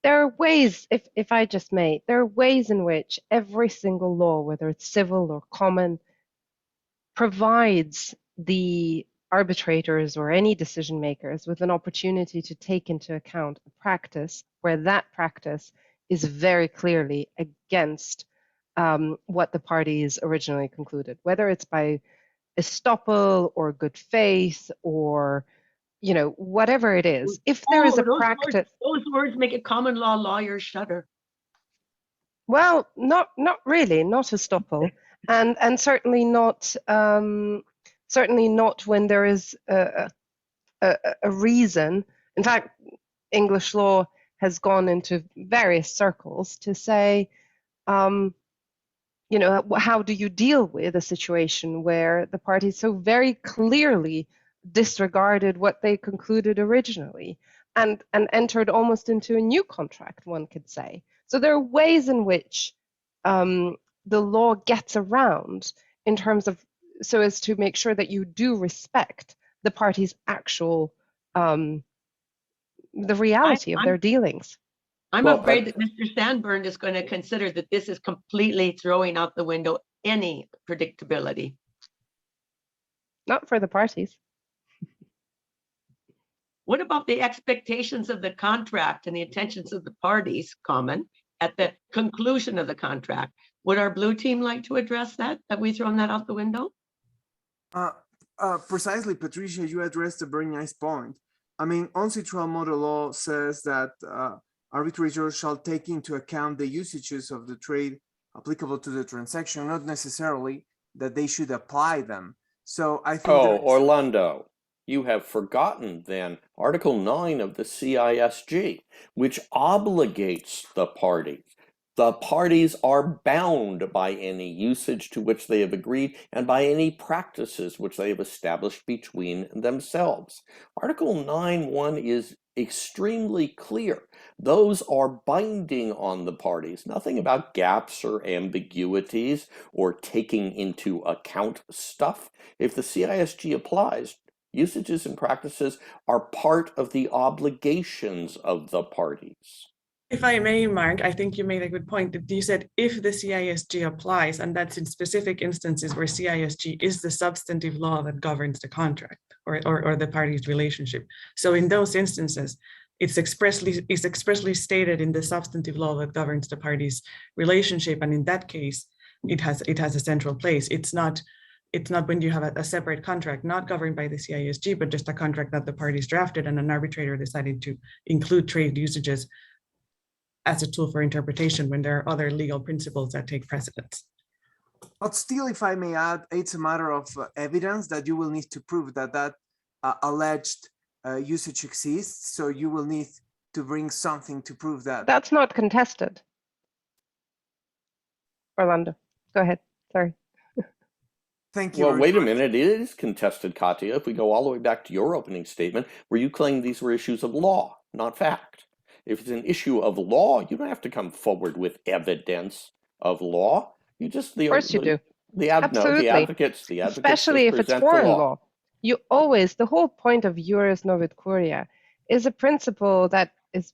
There are ways, if I just may, there are ways in which every single law, whether it's civil or common, provides the arbitrators or any decision makers with an opportunity to take into account a practice where that practice is very clearly against what the parties originally concluded, whether it's by estoppel or good faith or, you know, whatever it is. If there is a practice, those words make a common law lawyer shudder. Well, not really, not estoppel, and certainly not when there is a reason. In fact, English law has gone into various circles to say, you know, how do you deal with a situation where the parties so very clearly disregarded what they concluded originally and entered almost into a new contract, one could say. So there are ways in which the law gets around in terms of, so as to make sure that you do respect the parties' actual, the reality of their dealings. I'm afraid that Mr. Sandberg is going to consider that this is completely throwing out the window any predictability. Not for the parties. What about the expectations of the contract and the intentions of the parties, common, at the conclusion of the contract? Would our blue team like to address that? Have we thrown that out the window? Precisely, Patricia, you addressed a very nice point. I mean, uncitral model law says that arbitrators shall take into account the usages of the trade applicable to the transaction, not necessarily that they should apply them. So I think— Oh, Orlando, you have forgotten then Article 9 of the CISG, which obligates the parties. The parties are bound by any usage to which they have agreed and by any practices which they have established between themselves. Article 9.1 is extremely clear. Those are binding on the parties. Nothing about gaps or ambiguities or taking into account stuff. If the CISG applies, usages and practices are part of the obligations of the parties. If I may, Mark, I think you made a good point that you said if the CISG applies, and that's in specific instances where CISG is the substantive law that governs the contract or the parties' relationship. So in those instances, it's expressly stated in the substantive law that governs the parties' relationship, and in that case, it has a central place. It's not it's not when you have a separate contract, not governed by the CISG, but just a contract that the parties drafted and an arbitrator decided to include trade usages as a tool for interpretation when there are other legal principles that take precedence. But still, if I may add, it's a matter of evidence that you will need to prove that that alleged usage exists. So you will need to bring something to prove that. That's not contested. Orlando, go ahead. Sorry. Thank you. Well, wait a minute. It is contested, Katia. If we go all the way back to your opening statement, where you claim these were issues of law, not fact. If it's an issue of law, you don't have to come forward with evidence of law. You just Of course you do. Absolutely. The advocates especially if it's foreign law. You always, the whole point of juris novit curia is a principle that is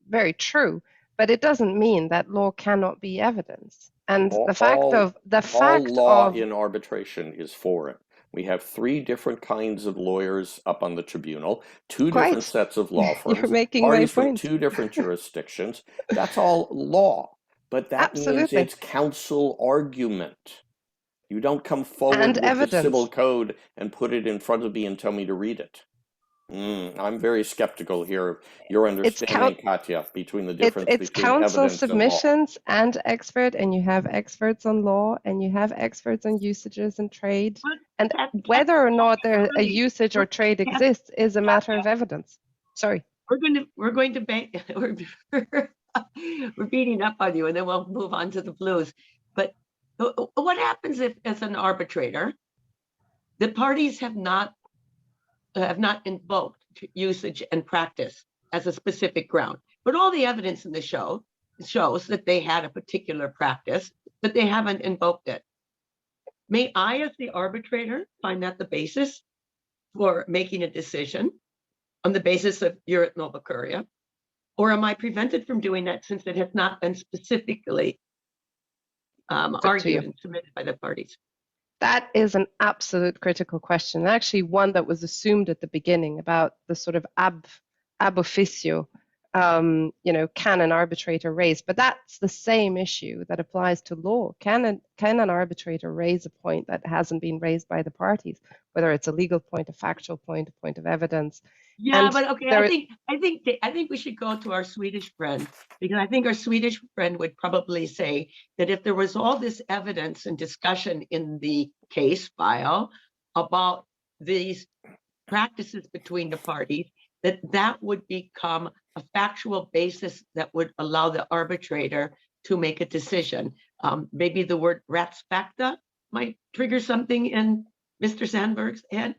very true, but it doesn't mean that law cannot be evidence. And the fact of law in arbitration is foreign. We have 3 different kinds of lawyers up on the tribunal, 2 different sets of law firms, You're making parties my from point. 2 different jurisdictions. That's all law, but that means it's counsel argument. You don't come forward with the civil code and put it in front of me and tell me to read it. I'm very skeptical here of your understanding, Katia, between the difference between counsel evidence submissions and expert, and you have experts on law, and you have experts on usages and trade, and whether or not there a usage or trade exists is a matter of evidence. Sorry, we're beating up on you, and then we'll move on to the blues. But what happens if, as an arbitrator, the parties have not invoked usage and practice as a specific ground, but all the evidence in the show shows that they had a particular practice, but they haven't invoked it? May I, as the arbitrator, find that the basis for making a decision on the basis of juris nova curia, or am I prevented from doing that since it has not been specifically argued and submitted by the parties? That is an absolute critical question. Actually, one that was assumed at the beginning about the sort of ab officio, can an arbitrator raise? But that's the same issue that applies to law. Can an arbitrator raise a point that hasn't been raised by the parties, whether it's a legal point, a factual point, a point of evidence? Yeah, but okay, I think we should go to our Swedish friend, because I think our Swedish friend would probably say that if there was all this evidence and discussion in the case file about these practices between the parties, that would become a factual basis that would allow the arbitrator to make a decision. Maybe the word rättsfakta might trigger something in Mr. Sandberg's head.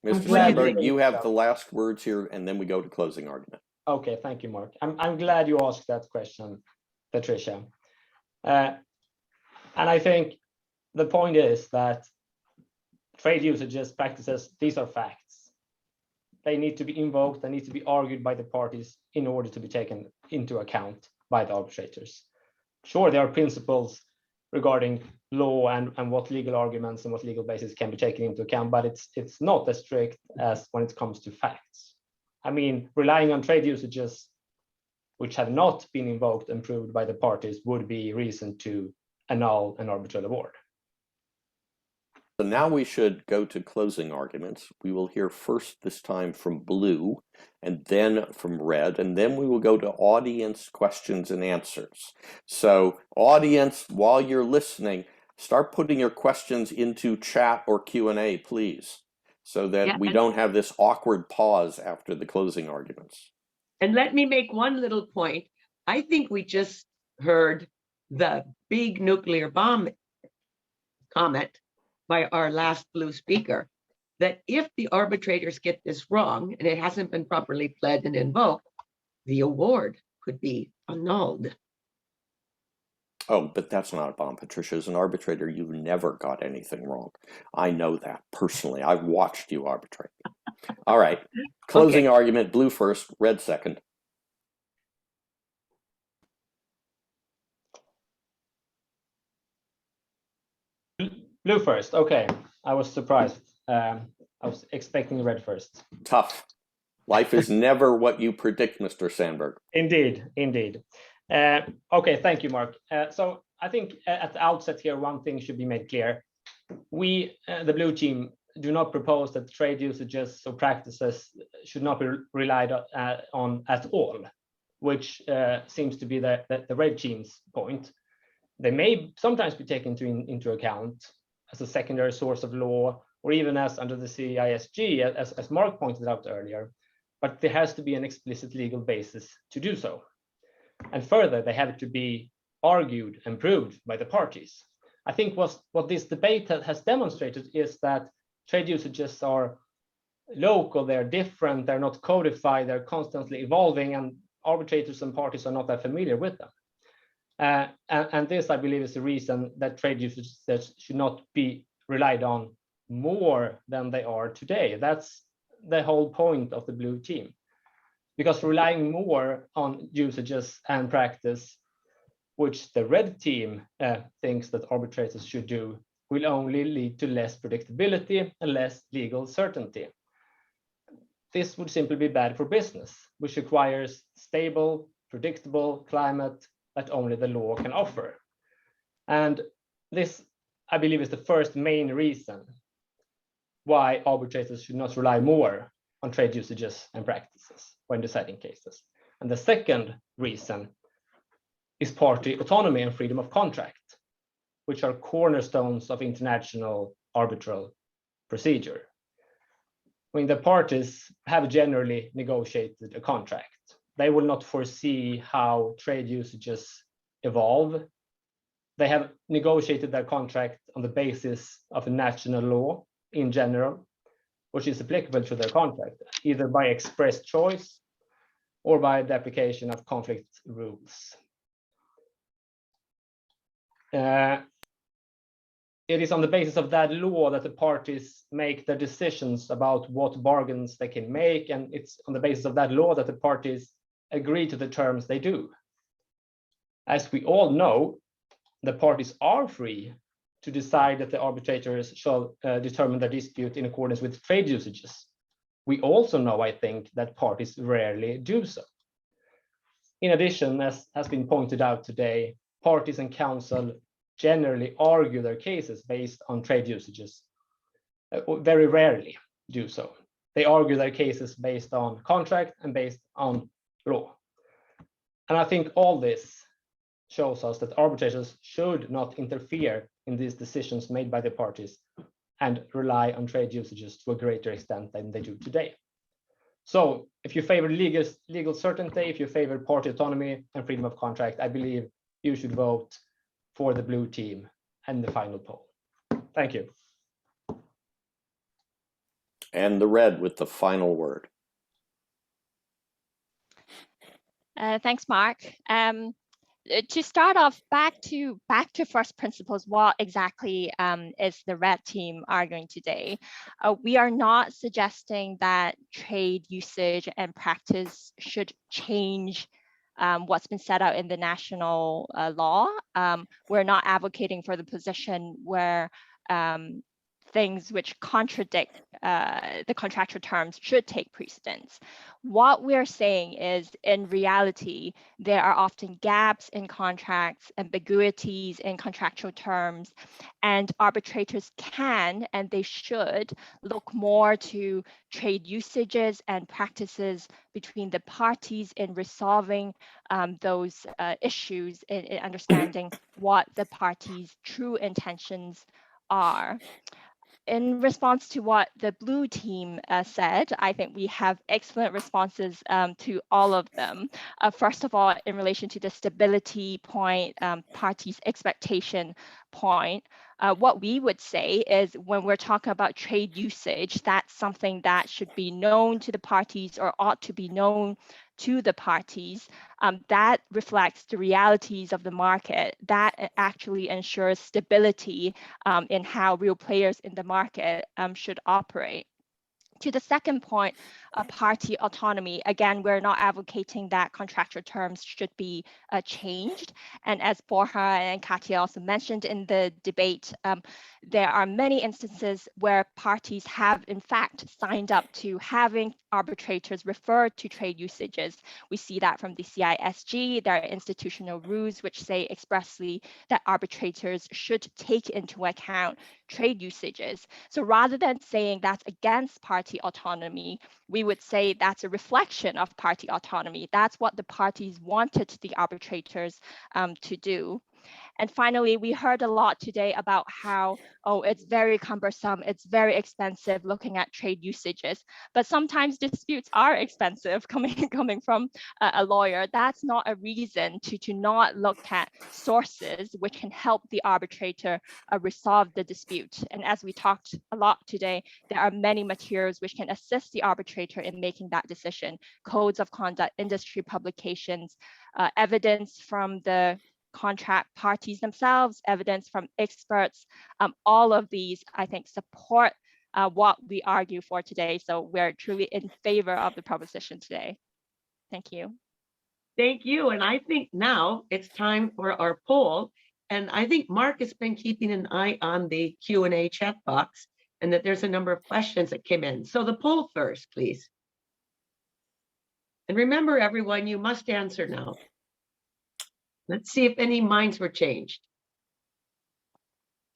Mr. Sandberg, you have the last words here, and then we go to closing argument. Okay, thank you, Mark. I'm glad you asked that question, Patricia. And I think the point is that trade usages, practices, these are facts. They need to be invoked, they need to be argued by the parties in order to be taken into account by the arbitrators. Sure, there are principles regarding law and what legal arguments and what legal basis can be taken into account, but it's not as strict as when it comes to facts. I mean, relying on trade usages which have not been invoked and proved by the parties would be reason to annul an arbitral award. So now we should go to closing arguments. We will hear first this time from blue, and then from red, and then we will go to audience questions and answers. So audience, while you're listening, start putting your questions into chat or Q&A, please, so that we don't have this awkward pause after the closing arguments. And let me make one little point. I think we just heard the big nuclear bomb comment by our last blue speaker, that if the arbitrators get this wrong and it hasn't been properly pled and invoked, the award could be annulled. Oh, but that's not a bomb, Patricia. As an arbitrator, you've never got anything wrong. I know that personally. I've watched you arbitrate. All right. Closing argument, blue first, red second. Blue first. Okay. I was surprised. I was expecting red first. Tough. Life is never what you predict, Mr. Sandberg. Indeed, indeed. Okay, thank you, Mark. So I think at the outset here, one thing should be made clear. We, the blue team, do not propose that trade usages or practices should not be relied on at all, which seems to be the red team's point. They may sometimes be taken into account as a secondary source of law, or even as under the CISG, as Mark pointed out earlier, but there has to be an explicit legal basis to do so. And further, they have to be argued and proved by the parties. I think what this debate has demonstrated is that trade usages are local, they're different, they're not codified, they're constantly evolving, and arbitrators and parties are not that familiar with them. And this, I believe, is the reason that trade usages should not be relied on more than they are today. That's the whole point of the blue team. Because relying more on usages and practice, which the red team thinks that arbitrators should do, will only lead to less predictability and less legal certainty. This would simply be bad for business, which requires stable, predictable climate that only the law can offer. And this, I believe, is the first main reason why arbitrators should not rely more on trade usages and practices when deciding cases. And the second reason is party autonomy and freedom of contract, which are cornerstones of international arbitral procedure. When the parties have generally negotiated a contract, they will not foresee how trade usages evolve. They have negotiated their contract on the basis of a national law in general, which is applicable to their contract, either by express choice or by the application of conflict rules. It is on the basis of that law that the parties make their decisions about what bargains they can make, and it's on the basis of that law that the parties agree to the terms they do. As we all know, the parties are free to decide that the arbitrators shall determine their dispute in accordance with trade usages. We also know, I think, that parties rarely do so. In addition, as has been pointed out today, parties and counsel generally argue their cases based on trade usages, very rarely do so. They argue their cases based on contract and based on law. And I think all this shows us that arbitrators should not interfere in these decisions made by the parties and rely on trade usages to a greater extent than they do today. So if you favor legal certainty, if you favor party autonomy and freedom of contract, I believe you should vote for the blue team and the final poll. Thank you. And the red with the final word. Thanks, Mark. To start off, back to first principles, what exactly is the red team arguing today? We are not suggesting that trade usage and practice should change what's been set out in the national law. We're not advocating for the position where things which contradict the contractual terms should take precedence. What we're saying is, in reality, there are often gaps in contracts, ambiguities in contractual terms, and arbitrators can and they should look more to trade usages and practices between the parties in resolving those issues, in understanding what the parties' true intentions are. In response to what the blue team said, I think we have excellent responses to all of them. First of all, in relation to the stability point, parties' expectation point, what we would say is when we're talking about trade usage, that's something that should be known to the parties or ought to be known to the parties. That reflects the realities of the market. That actually ensures stability in how real players in the market should operate. To the second point, party autonomy, again, we're not advocating that contractual terms should be changed. And as Borja and Katia also mentioned in the debate, there are many instances where parties have, in fact, signed up to having arbitrators refer to trade usages. We see that from the CISG. There are institutional rules which say expressly that arbitrators should take into account trade usages. So rather than saying that's against party autonomy, we would say that's a reflection of party autonomy. That's what the parties wanted the arbitrators to do. And finally, we heard a lot today about how, oh, it's very cumbersome, it's very expensive looking at trade usages. But sometimes disputes are expensive coming from a lawyer. That's not a reason to not look at sources which can help the arbitrator resolve the dispute. And as we talked a lot today, there are many materials which can assist the arbitrator in making that decision. Codes of conduct, industry publications, evidence from the contract parties themselves, evidence from experts. All of these, I think, support what we argue for today. So we're truly in favor of the proposition today. Thank you. Thank you. And I think now it's time for our poll. And I think Mark has been keeping an eye on the Q&A chat box and that there's a number of questions that came in. So the poll first, please. And remember, everyone, you must answer now. Let's see if any minds were changed.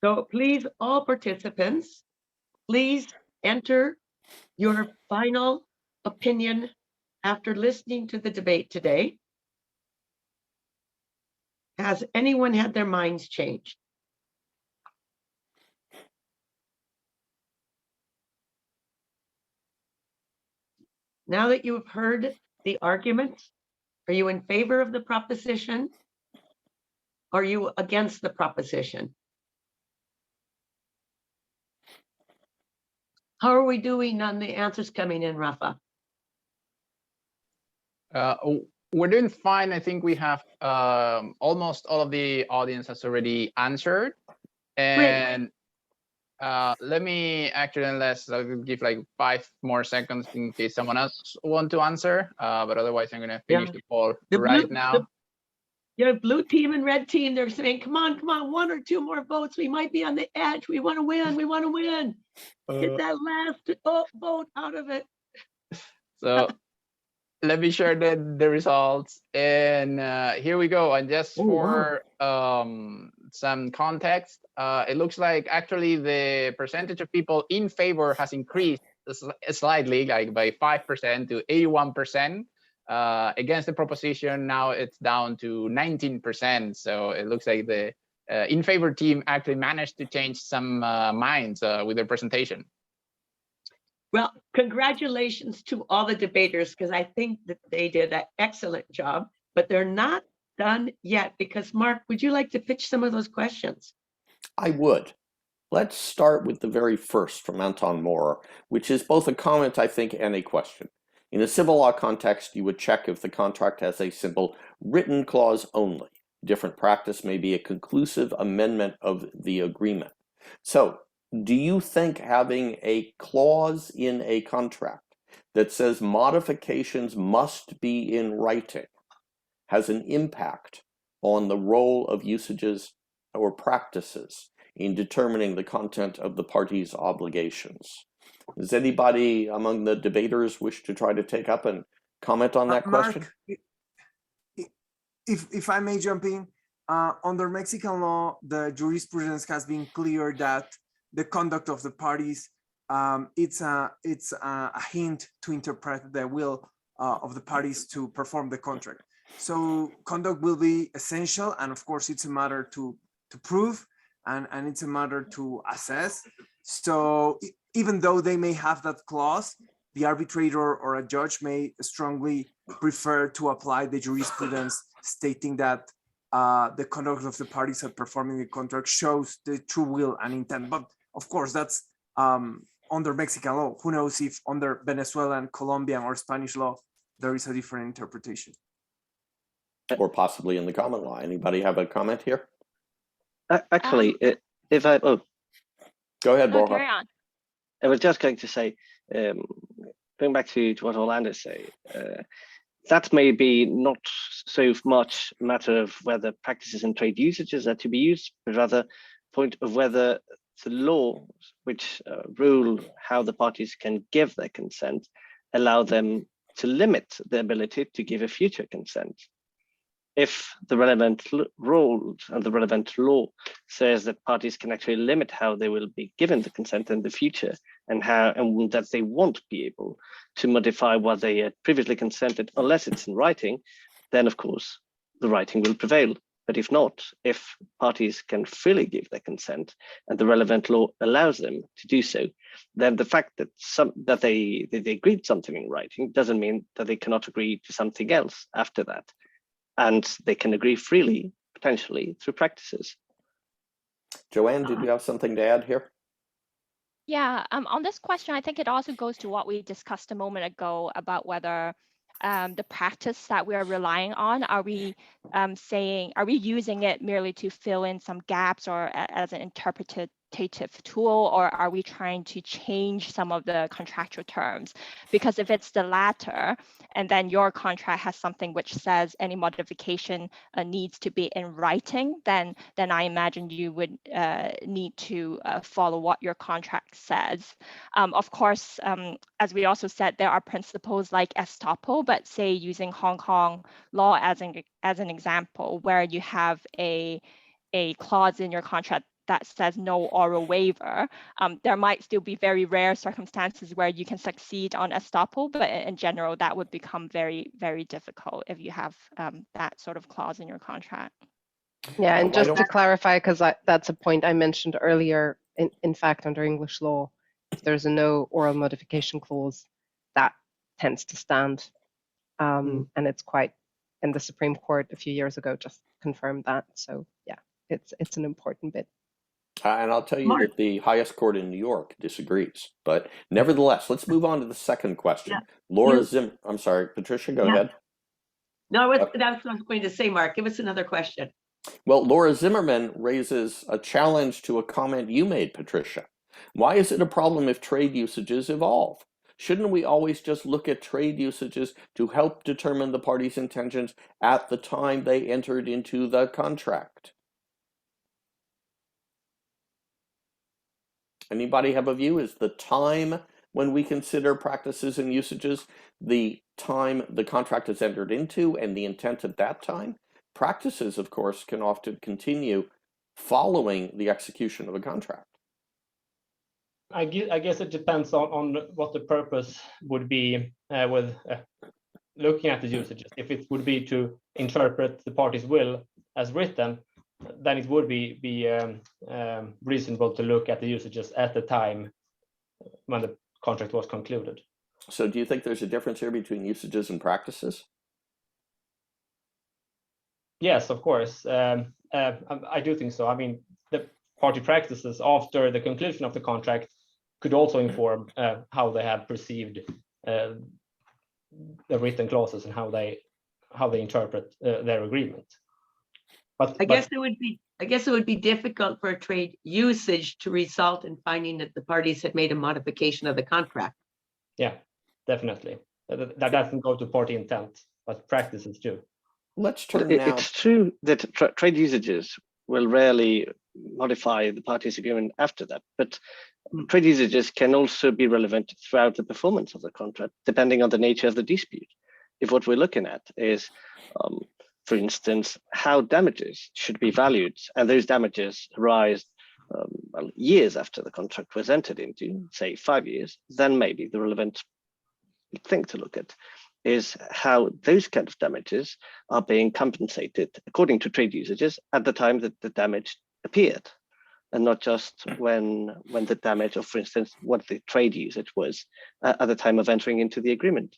So please, all participants, please enter your final opinion after listening to the debate today. Has anyone had their minds changed? Now that you have heard the arguments, are you in favor of the proposition? Are you against the proposition? How are we doing on the answers coming in, Rafa? We're doing fine. I think we have almost all of the audience has already answered. And let me actually, unless I'll give like 5 more seconds in case someone else want to answer. But otherwise, I'm going to finish the poll right now. The blue team and red team, they're saying, come on, 1 or 2 more votes. We might be on the edge. We want to win. We want to win. Get that last vote out of it. So let me share the results. And here we go. And just for some context, it looks like actually the percentage of people in favor has increased slightly, like by 5% to 81%. Against the proposition, now it's down to 19%. So it looks like the in favor team actually managed to change some minds with their presentation. Well, congratulations to all the debaters, because I think that they did an excellent job, but they're not done yet, because Mark, would you like to pitch some of those questions? I would. Let's start with the very first from Anton Moore, which is both a comment, I think, and a question. In a civil law context, you would check if the contract has a simple written clause only. Different practice may be a conclusive amendment of the agreement. So, do you think having a clause in a contract that says modifications must be in writing has an impact on the role of usages or practices in determining the content of the parties' obligations? Does anybody among the debaters wish to try to take up and comment on that question? Mark, if I may jump in, under Mexican law, the jurisprudence has been clear that the conduct of the parties, it's a hint to interpret the will of the parties to perform the contract. So conduct will be essential, and of course it's a matter to prove, and it's a matter to assess. So even though they may have that clause, the arbitrator or a judge may strongly prefer to apply the jurisprudence stating that the conduct of the parties at performing the contract shows the true will and intent. But of course, that's under Mexican law. Who knows if under Venezuelan, Colombian, or Spanish law, there is a different interpretation. Or possibly in the common law. Anybody have a comment here? Actually, if I, go ahead, Borja. Carry on. I was just going to say, going back to what Orlando said, that may be not so much a matter of whether practices and trade usages are to be used, but rather point of whether the laws which rule how the parties can give their consent allow them to limit the ability to give a future consent. if the relevant rule and the relevant law says that parties can actually limit how they will be given the consent in the future, and that they won't be able to modify what they had previously consented unless it's in writing, then of course the writing will prevail. But if not, if parties can freely give their consent and the relevant law allows them to do so, then the fact that they agreed something in writing doesn't mean that they cannot agree to something else after that. And they can agree freely, potentially, through practices. Joanne, did you have something to add here? Yeah, on this question, I think it also goes to what we discussed a moment ago about whether the practice that we are relying on, are we using it merely to fill in some gaps or as an interpretative tool, or are we trying to change some of the contractual terms? Because if it's the latter, and then your contract has something which says any modification needs to be in writing, then I imagine you would need to follow what your contract says. Of course, as we also said, there are principles like estoppel, but say using Hong Kong law as an example, where you have a clause in your contract that says no oral waiver, there might still be very rare circumstances where you can succeed on estoppel, but in general, that would become very, very difficult if you have that sort of clause in your contract. Yeah, and just to clarify, because that's a point I mentioned earlier, in fact, under English law, if there's a no oral modification clause, that tends to stand. And it's quite, and the Supreme Court a few years ago just confirmed that. So yeah, it's an important bit. And I'll tell you that the highest court in New York disagrees. But nevertheless, let's move on to the second question. Yeah. I'm sorry, Patricia, go ahead. No, that's what I was going to say, Mark. Give us another question. Well, Laura Zimmerman raises a challenge to a comment you made, Patricia. Why is it a problem if trade usages evolve? Shouldn't we always just look at trade usages to help determine the parties' intentions at the time they entered into the contract? Anybody have a view? Is the time when we consider practices and usages the time the contract is entered into and the intent at that time? Practices, of course, can often continue following the execution of a contract. I guess it depends on what the purpose would be with looking at the usages. If it would be to interpret the party's will as written, then it would be reasonable to look at the usages at the time when the contract was concluded. So do you think there's a difference here between usages and practices? Yes, of course. I do think so. I mean, the party practices after the conclusion of the contract could also inform how they have perceived the written clauses and how they interpret their agreement. But I guess it would be difficult for a trade usage to result in finding that the parties had made a modification of the contract. Yeah, definitely. That doesn't go to party intent, but practices do. Let's turn now. It's true that trade usages will rarely modify the parties' agreement after that, but trade usages can also be relevant throughout the performance of the contract, depending on the nature of the dispute. If what we're looking at is, for instance, how damages should be valued, and those damages arise years after the contract was entered into, say 5 years, then maybe the relevant thing to look at is how those kind of damages are being compensated according to trade usages at the time that the damage appeared, and not just when the damage, or for instance, what the trade usage was at the time of entering into the agreement.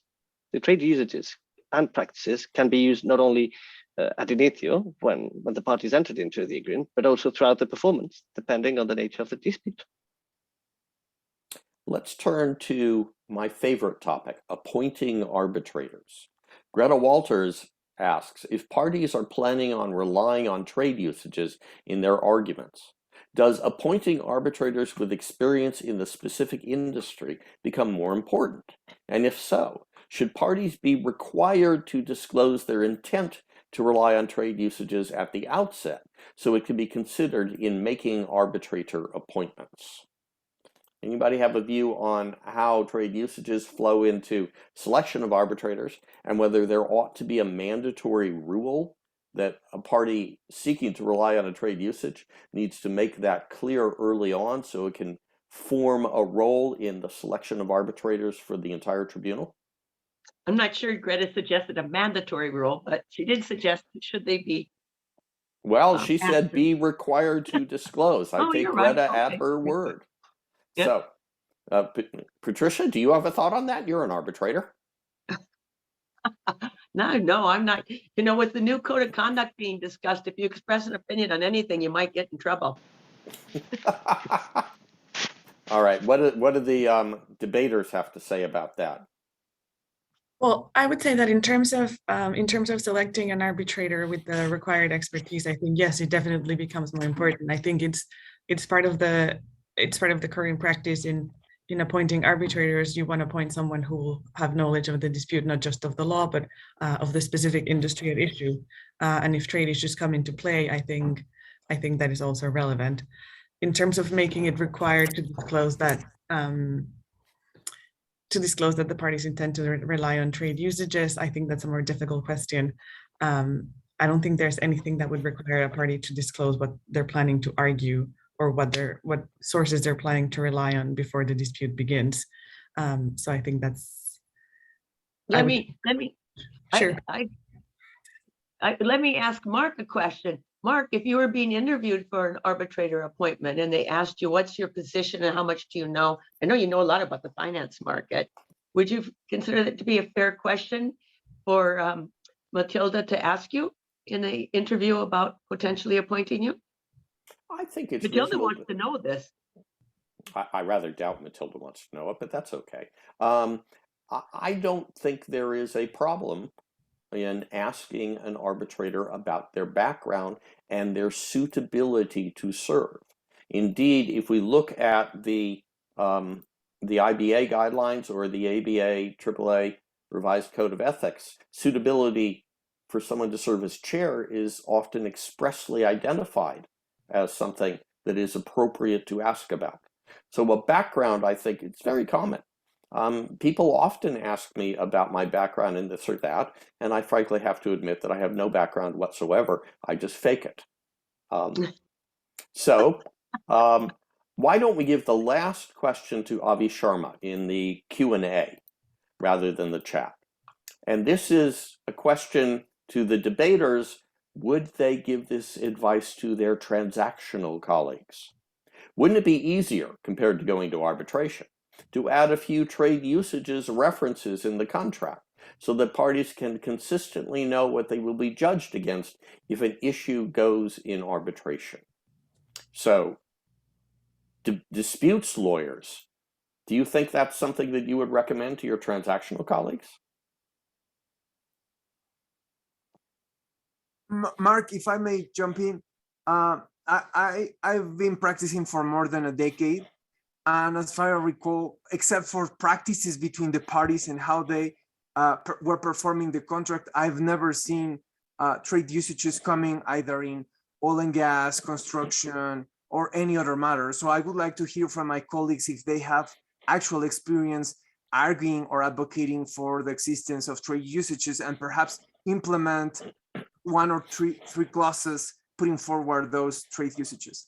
The trade usages and practices can be used not only ad initio, when the parties entered into the agreement, but also throughout the performance, depending on the nature of the dispute. Let's turn to my favorite topic, appointing arbitrators. Greta Walters asks, if parties are planning on relying on trade usages in their arguments, does appointing arbitrators with experience in the specific industry become more important? And if so, should parties be required to disclose their intent to rely on trade usages at the outset so it can be considered in making arbitrator appointments? Anybody have a view on how trade usages flow into selection of arbitrators and whether there ought to be a mandatory rule that a party seeking to rely on a trade usage needs to make that clear early on so it can form a role in the selection of arbitrators for the entire tribunal? I'm not sure Greta suggested a mandatory rule, but she did suggest should they be. Well, she said be required to disclose. I take you're Greta right. at Okay. her word. Yeah. So, Patricia, do you have a thought on that? You're an arbitrator. No, I'm not. You know, with the new code of conduct being discussed, if you express an opinion on anything, you might get in trouble. All right. What do the debaters have to say about that? Well, I would say that in terms of selecting an arbitrator with the required expertise, I think yes, it definitely becomes more important. I think it's part of the current practice in appointing arbitrators. You want to appoint someone who will have knowledge of the dispute, not just of the law, but of the specific industry at issue. And if trade issues come into play, I think that is also relevant. In terms of making it required to disclose that the parties intend to rely on trade usages, I think that's a more difficult question. I don't think there's anything that would require a party to disclose what they're planning to argue or what sources they're planning to rely on before the dispute begins. So I think that's. Let me. Sure. Let me ask Mark a question. Mark, if you were being interviewed for an arbitrator appointment and they asked you, what's your position and how much do you know? I know you know a lot about the finance market. Would you consider that to be a fair question for Matilde to ask you in an interview about potentially appointing you? I think it's Matilde wants to know this. I rather doubt Matilde wants to know it, but that's okay. I don't think there is a problem in asking an arbitrator about their background and their suitability to serve. Indeed, if we look at the IBA guidelines or the ABA AAA Revised Code of Ethics, suitability for someone to serve as chair is often expressly identified as something that is appropriate to ask about. So a background, I think it's very common. People often ask me about my background in this or that, and I frankly have to admit that I have no background whatsoever. I just fake it. Why don't we give the last question to Avi Sharma in the Q&A rather than the chat? And this is a question to the debaters. Would they give this advice to their transactional colleagues? Wouldn't it be easier, compared to going to arbitration, to add a few trade usages references in the contract so that parties can consistently know what they will be judged against if an issue goes in arbitration? So, disputes lawyers, do you think that's something that you would recommend to your transactional colleagues? Mark, if I may jump in, I've been practicing for more than a decade. And as far as I recall, except for practices between the parties and how they were performing the contract, I've never seen trade usages coming either in oil and gas, construction, or any other matter. So I would like to hear from my colleagues if they have actual experience arguing or advocating for the existence of trade usages and perhaps implement one or three clauses putting forward those trade usages.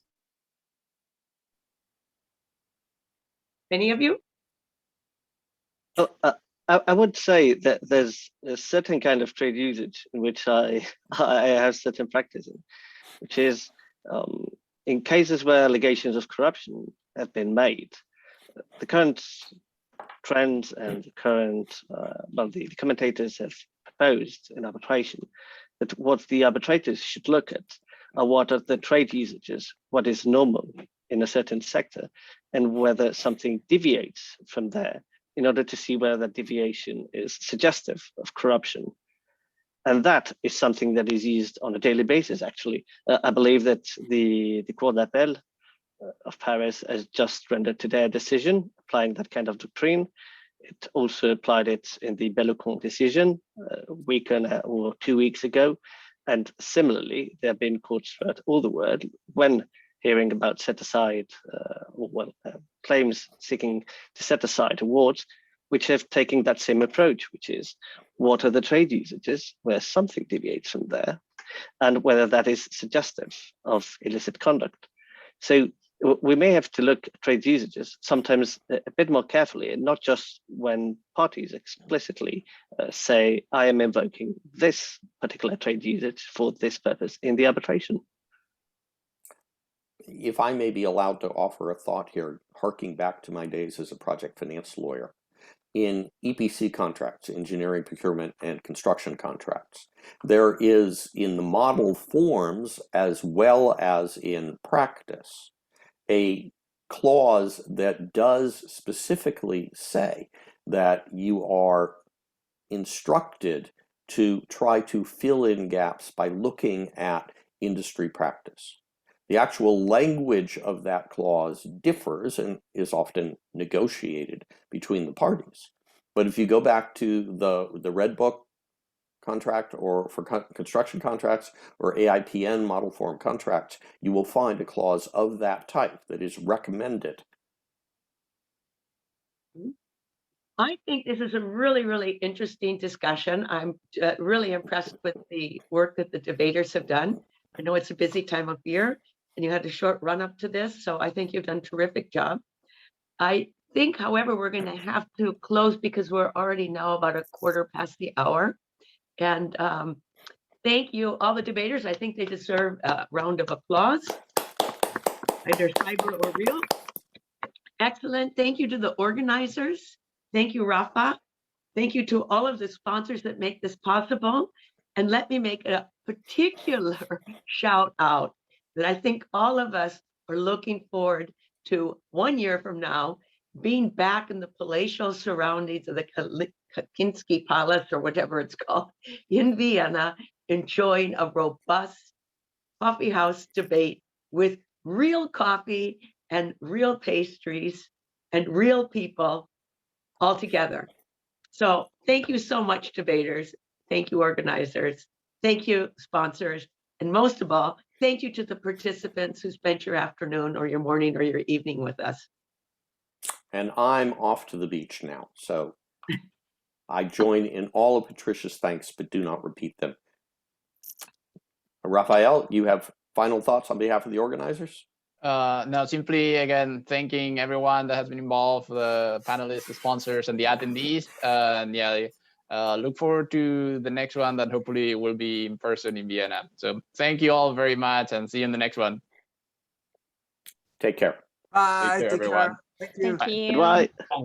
Any of you? I would say that there's a certain kind of trade usage in which I have certain practice in, which is in cases where allegations of corruption have been made, the current trends and the current, the commentators have proposed in arbitration that what the arbitrators should look at are what are the trade usages, what is normal in a certain sector, and whether something deviates from there in order to see whether that deviation is suggestive of corruption. And that is something that is used on a daily basis, actually. I believe that the Cour d'Appel of Paris has just rendered today a decision applying that kind of doctrine. It also applied it in the Bellecon decision a week or 2 weeks ago. And similarly, there have been courts throughout all the world when hearing about set-aside claims seeking to set aside awards, which have taken that same approach, which is what are the trade usages where something deviates from there, and whether that is suggestive of illicit conduct. So we may have to look at trade usages sometimes a bit more carefully, and not just when parties explicitly say, I am invoking this particular trade usage for this purpose in the arbitration. If I may be allowed to offer a thought here, harking back to my days as a project finance lawyer, in EPC contracts, engineering, procurement, and construction contracts, there is in the model forms as well as in practice a clause that does specifically say that you are instructed to try to fill in gaps by looking at industry practice. The actual language of that clause differs and is often negotiated between the parties. But if you go back to the Red Book contract or for construction contracts or AIPN model form contracts, you will find a clause of that type that is recommended. I think this is a really, really interesting discussion. I'm really impressed with the work that the debaters have done. I know it's a busy time of year and you had a short run up to this, so I think you've done a terrific job. I think, however, we're going to have to close because we're already now about 1/4 past the hour. And thank you, all the debaters. I think they deserve a round of applause, either cyber or real. Excellent. Thank you to the organizers. Thank you, Rafa. Thank you to all of the sponsors that make this possible. And let me make a particular shout out that I think all of us are looking forward to 1 year from now, being back in the palatial surroundings of the Kaczynski Palace or whatever it's called in Vienna, enjoying a robust coffee house debate with real coffee and real pastries and real people all together. So thank you so much, debaters. Thank you, organizers. Thank you, sponsors. And most of all, thank you to the participants who spent your afternoon or your morning or your evening with us. And I'm off to the beach now. So I join in all of Patricia's thanks, but do not repeat them. Raphael, you have final thoughts on behalf of the organizers? No, simply again, thanking everyone that has been involved, the panelists, the sponsors, and the attendees. And yeah, look forward to the next one that hopefully will be in person in Vienna. So thank you all very much and see you in the next one. Take care. Bye. Take care, Take everyone. care. Thank you. Thank you. Goodbye.